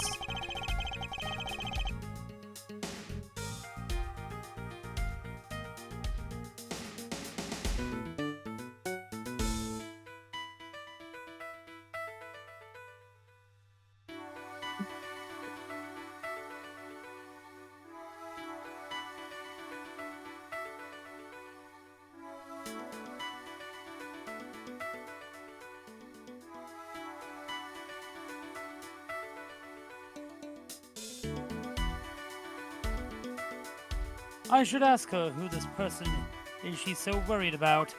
I should ask her who this person is she's so worried about.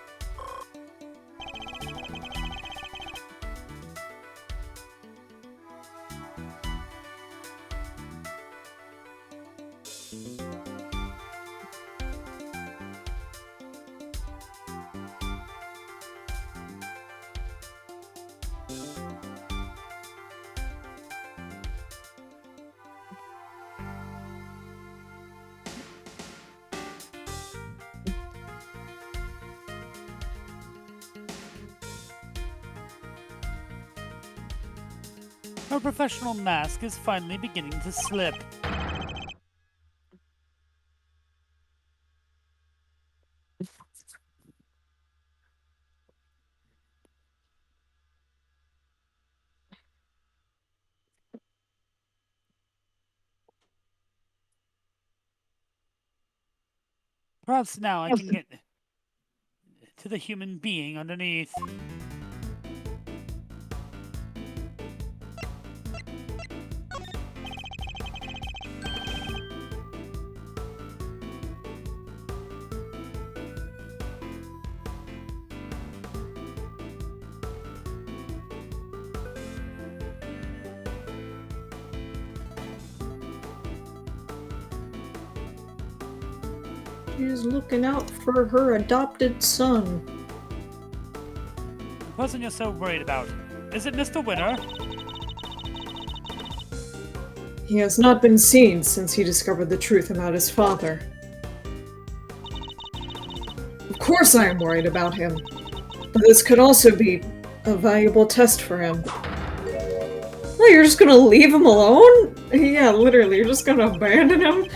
Her professional mask is finally beginning to slip. Perhaps now I can get to the human being underneath. She's looking out for her adopted son. The person you're so worried about, is it Mr. Winner? He has not been seen since he discovered the truth about his father. Of course I am worried about him, but this could also be a valuable test for him. What, you're just gonna leave him alone? Yeah, literally, you're just gonna abandon him?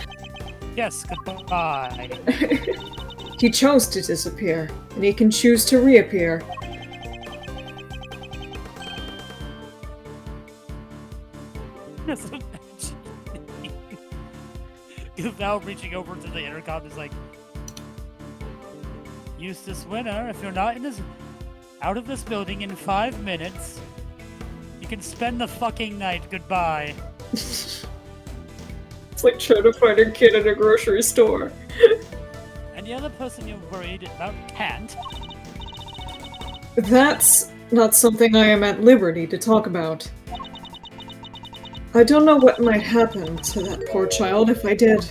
Yes, goodbye. He chose to disappear, and he can choose to reappear. Just imagine Val reaching over to the intercom is like, Eustace Winner, if you're not out of this building in 5 minutes, you can spend the fucking night. Goodbye. It's like trying to find a kid at a grocery store. And the other person you're worried about can't. That's not something I am at liberty to talk about. I don't know what might happen to that poor child if I did.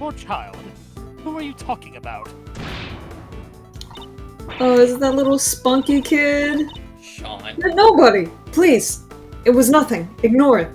poor child. Who are you talking about? Oh, is it that little spunky kid? Shaun. Nobody! Please! It was nothing. Ignore it.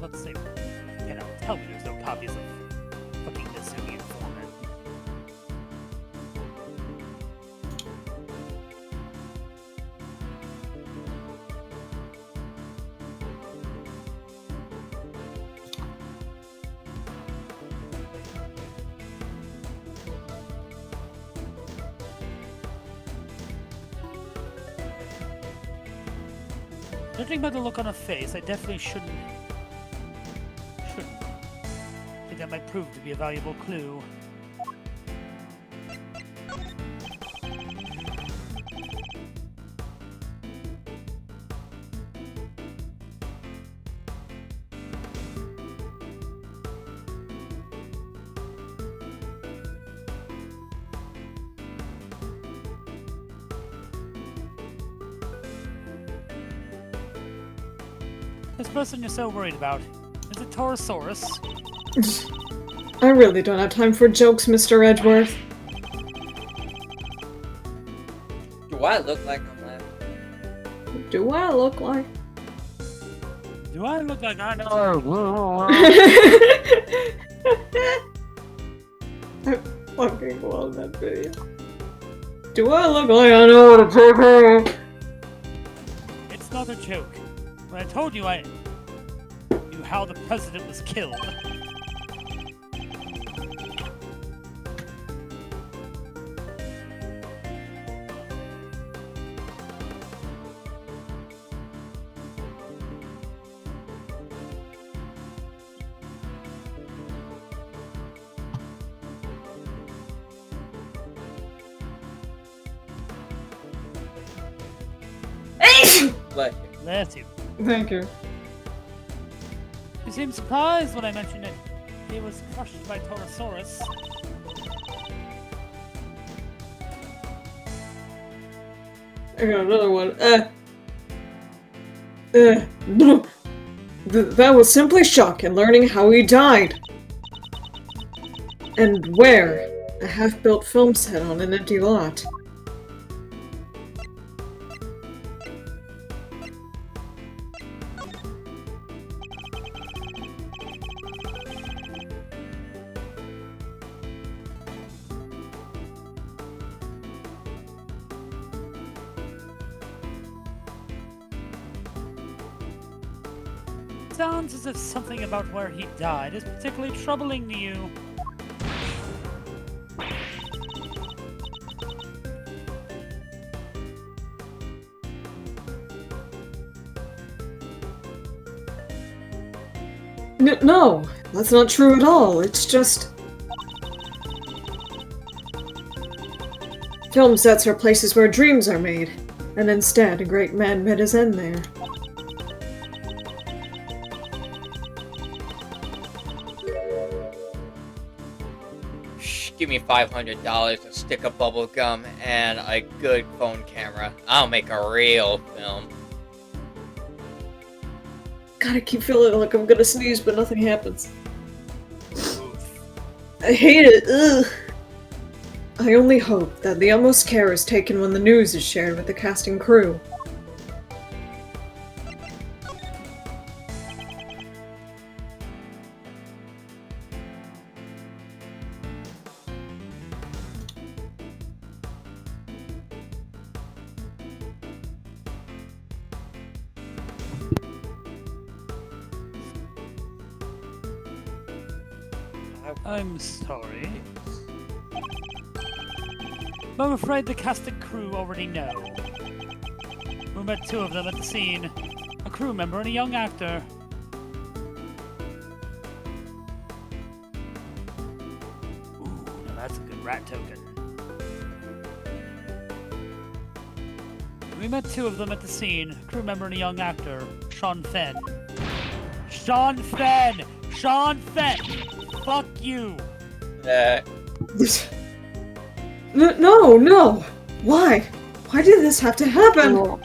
Let's say, tell me there's no copies of fucking Mizumi informant. Judging by the look on her face, I definitely shouldn't. I think that might prove to be a valuable clue. This person you're so worried about, is it Taurosaurus? I really don't have time for jokes, Mr. Edgeworth. Do I look like I'm laughing? Do I look like... Do I look like I know? I fucking love that video. Do I look like I know how to take her? It's not a joke. When I told you I knew how the president was killed. Bless you. Bless you. Thank you. You seemed surprised when I mentioned it. He was crushed by Taurosaurus. I got another one. That was simply shock in learning how he died. And where? A half-built film set on an empty lot. Sounds as if something about where he died is particularly troubling to you. No, that's not true at all. It's just... Film sets are places where dreams are made, and instead a great man met his end there. Give me $500, a stick of bubble gum, and a good phone camera. I'll make a real film. God, I keep feeling like I'm gonna sneeze, but nothing happens. I hate it. Ugh. I only hope that the utmost care is taken when the news is shared with the cast and crew. I'm sorry. But I'm afraid the cast and crew already know. We met two of them at the scene. A crew member and a young actor. Ooh, now that's a good rat token. We met two of them at the scene, a crew member and a young actor, Shaun Fenn. Shaun Fenn! Shaun Fenn! Fuck you! No, no! Why? Why did this have to happen? That'd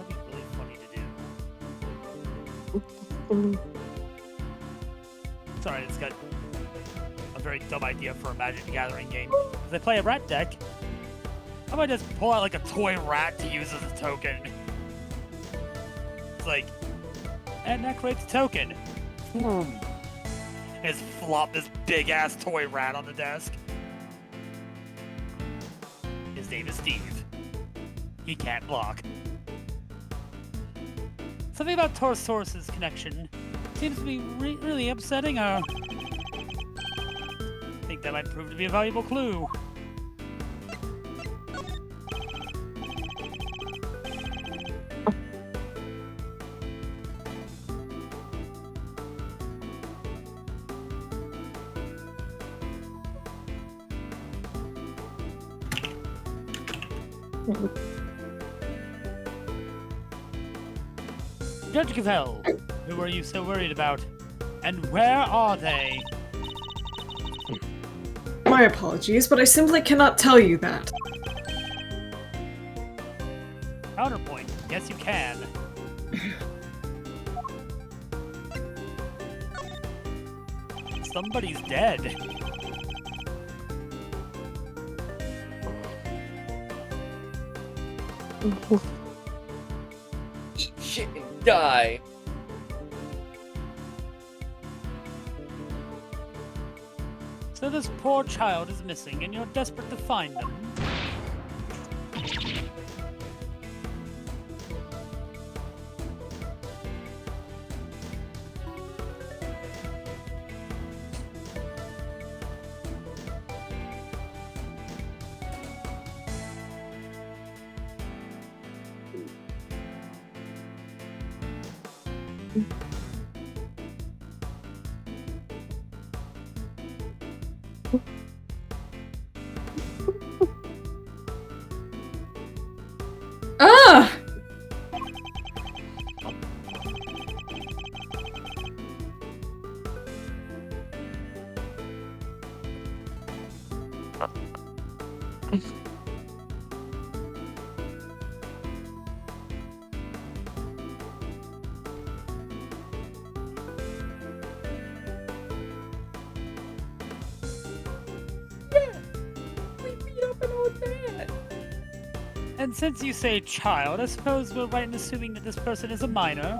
be really funny to do. Sorry, I just got a very dumb idea for a Magic the Gathering game. If they play a rat deck, I might just pull out like a toy rat to use as a token. It's like, and that creates a token. And just flop this big ass toy rat on the desk. His name is Steve. He can't block. Something about Torosaurus's connection seems to be really upsetting her. I think that might prove to be a valuable clue. Judge Cavell, who are you so worried about? And where are they? My apologies, but I simply cannot tell you that. Counterpoint. Yes, you can. Somebody's dead. Eat shit and die. So this poor child is missing, and you're desperate to find them. Ah! And since you say child, I suppose we're right in assuming that this person is a minor.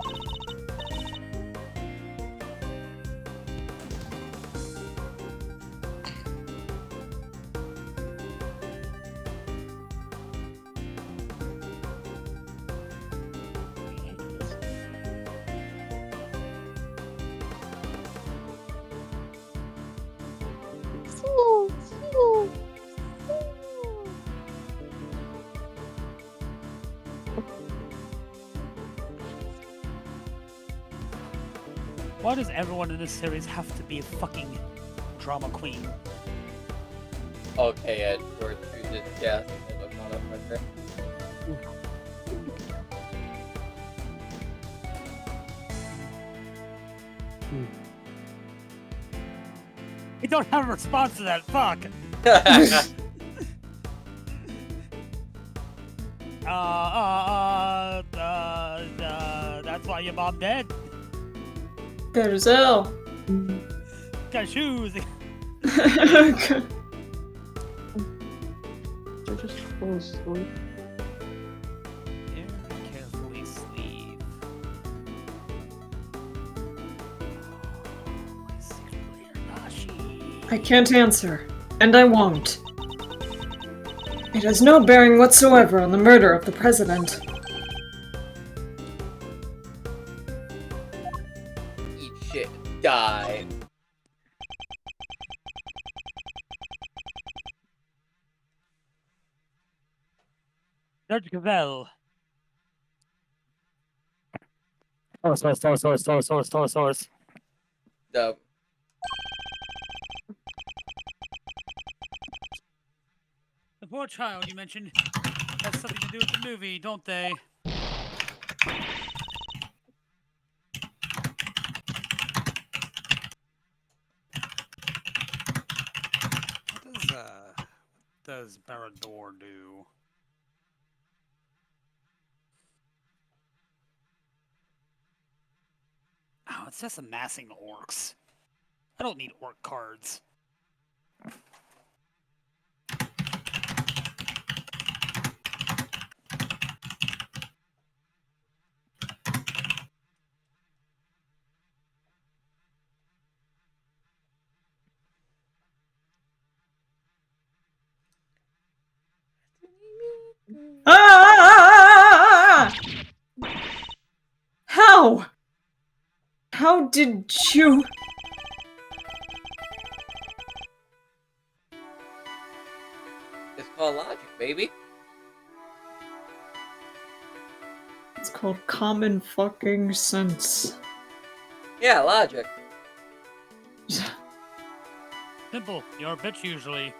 Why does everyone in this series have to be a fucking drama queen? Okay, Ed, we're through this death of a motherfucker. You don't have a response to that, fuck! That's why your mom dead. Garzel. Got shoes. They're just full of sleep. Very carefully sleeve. My secret layer, Nashi. I can't answer, and I won't. It has no bearing whatsoever on the murder of the president. Eat shit and die. Judge Cavell. Source. The The poor child you mentioned has something to do with the movie, don't they? What does Barador do? Oh, it's just amassing orcs. I don't need orc cards. Ah! How? How did you? it's called logic, baby. It's called common fucking sense. Yeah, logic. Simple. You're a bitch usually.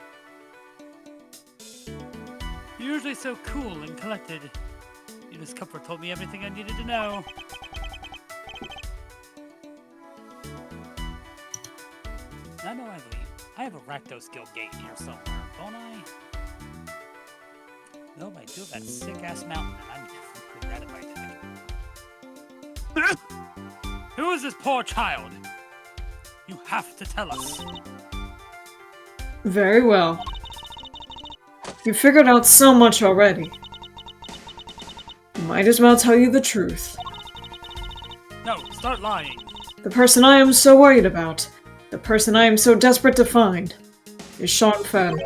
You're usually so cool and collected. Your discomfort told me everything I needed to know. I know I have a Rakdos Guild gate here somewhere, don't I? No, I do have that sick-ass mountain, and I'm putting that in my deck. Who is this poor child? You have to tell us. Very well. You figured out so much already. Might as well tell you the truth. No, start lying. The person I am so worried about, the person I am so desperate to find, is Shaun Fenn.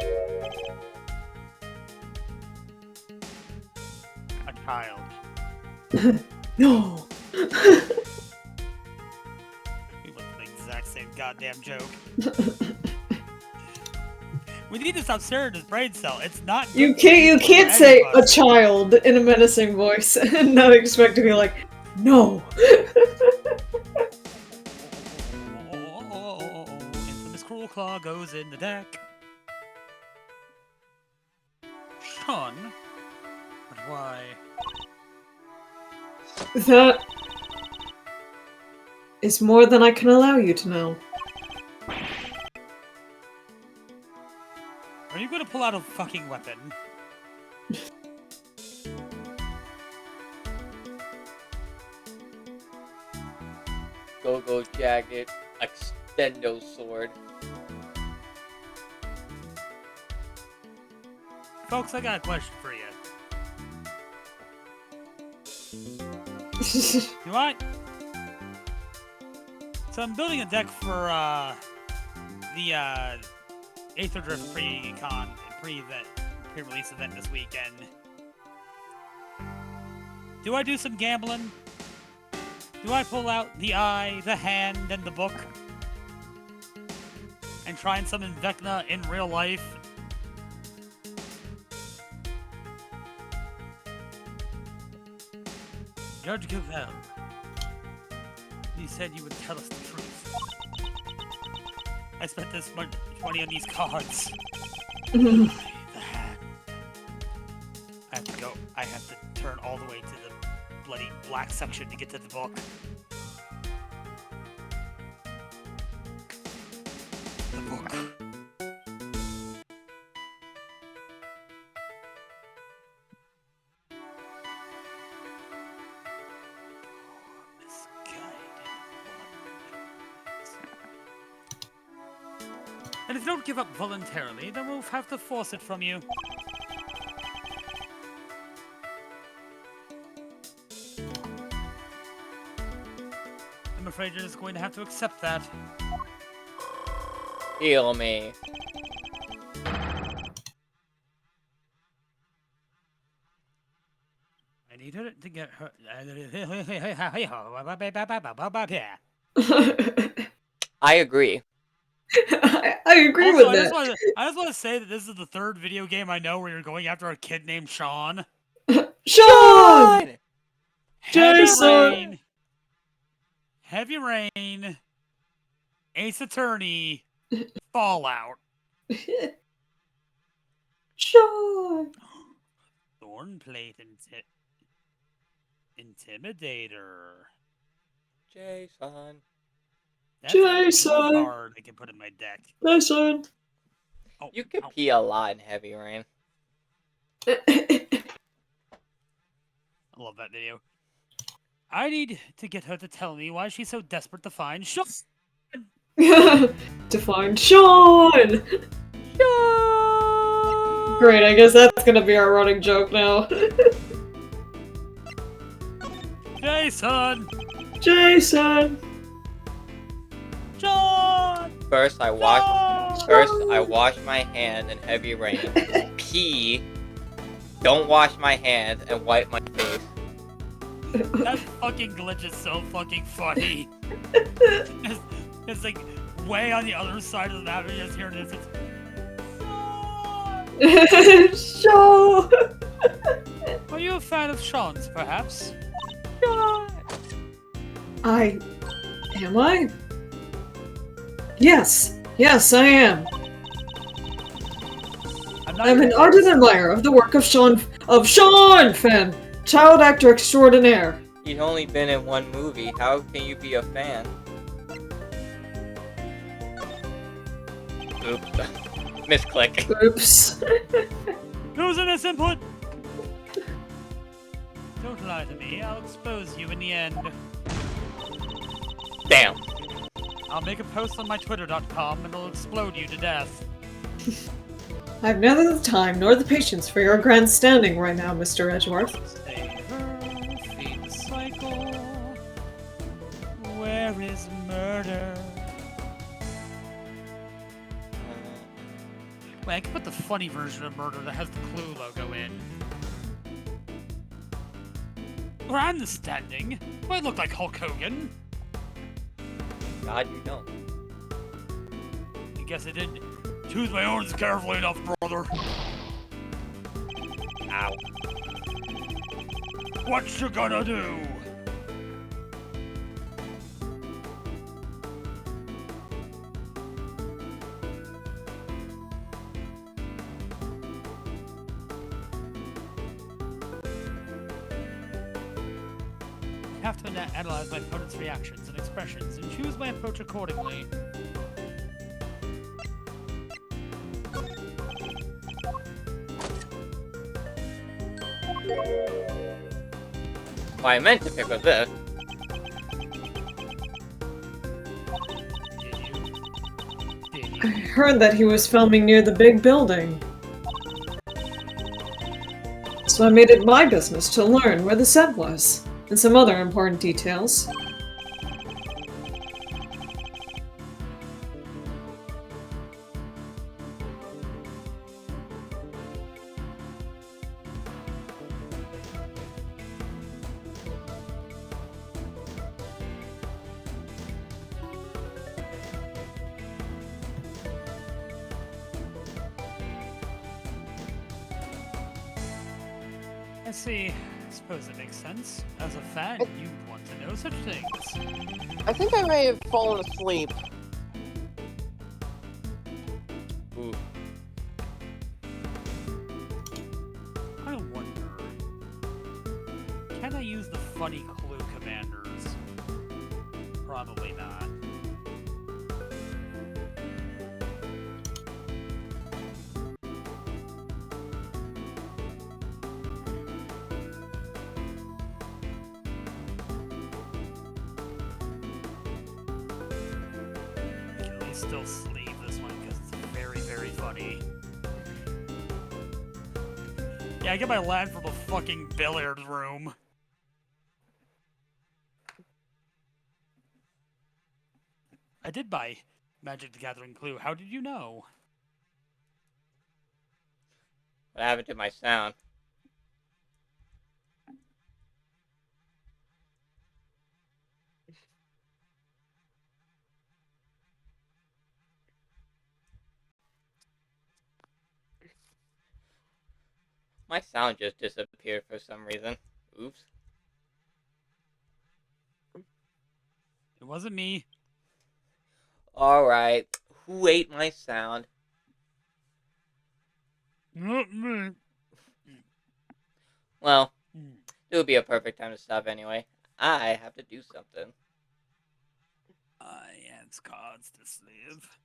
A child. No. We went for the exact same goddamn joke. We need to stop staring at his brain cell. It's not. You good can't for say a anybody. child in a menacing voice and not expect to be like, no. Infamous Cruel Claw goes in the deck. Shaun? But why? That is more than I can allow you to know. Are you going to pull out a fucking weapon? Go jagged, extendo sword. Folks, I got a question for you. You want? So I'm building a deck for the Aether Drift pre-release event this weekend. Do I do some gambling? Do I pull out the eye, the hand, and the book? And try and summon Vecna in real life? Judge Cavell, you said you would tell us the truth. I spent this much money on these cards. The hand. I have to turn all the way to the bloody black section to get to the book. The book. And if you don't give up voluntarily, then we'll have to force it from you. I'm afraid you're just going to have to accept that. Heal me. I need her to get her. I agree. I agree Also, with that. I just want to say that this is the third video game I know where you're going after a kid named Shaun. Shaun! Heavy Jason! Rain. Heavy Rain. Ace Attorney. Fallout. Shaun! Thornplate Intimidator. Jason. That's a new Jason. card I can put in my deck. Jason! Oh, You could ow. pee a lot in Heavy Rain. I love that video. I need to get her to tell me why she's so desperate to find Shaun. To find Shaun! Shaun! Great, I guess that's gonna be our running joke now. Jason! Jason! Shaun! First I wash my hand in Heavy Rain. Pee. Don't wash my hands and wipe my face. That fucking glitch is so fucking funny. It's like way on the other side of the map, and you just hear this. It's Shaun! Are you a fan of Shaun's, perhaps? Am I? Yes, I am. I'm an ardent admirer of the work of Shaun Fenn, child actor extraordinaire. He's only been in one movie. How can you be a fan? Oops. Misclick. Oops. Who's in this input? Don't lie to me. I'll expose you in the end. Damn. I'll make a post on my twitter.com and it'll explode you to death. I have neither the time nor the patience for your grandstanding right now, Mr. Edgeworth. Savor, feed cycle. Where is murder? Wait, I can put the funny version of murder that has the Clue logo in. Grandstanding? Do I look like Hulk Hogan? God, you don't. I guess I didn't choose my words carefully enough, brother. Ow. What you gonna do? I have to analyze my opponent's reactions and expressions and choose my approach accordingly. Well, I meant to pick with this. I heard that he was filming near the big building. So I made it my business to learn where the set was, and some other important details. I see. I suppose it makes sense. As a fan, you want to know such things. I think I may have fallen asleep. Ooh. I wonder, can I use the funny Clue commanders? Probably not. I can at least still sleeve this one because it's very, very funny. Yeah, I get my line from a fucking billiard room. I did buy Magic the Gathering Clue. How did you know? What happened to my sound? My sound just disappeared for some reason. Oops. It wasn't me. Alright. Who ate my sound? Not me. Well, it would be a perfect time to stop anyway. I have to do something. I have cards to slave.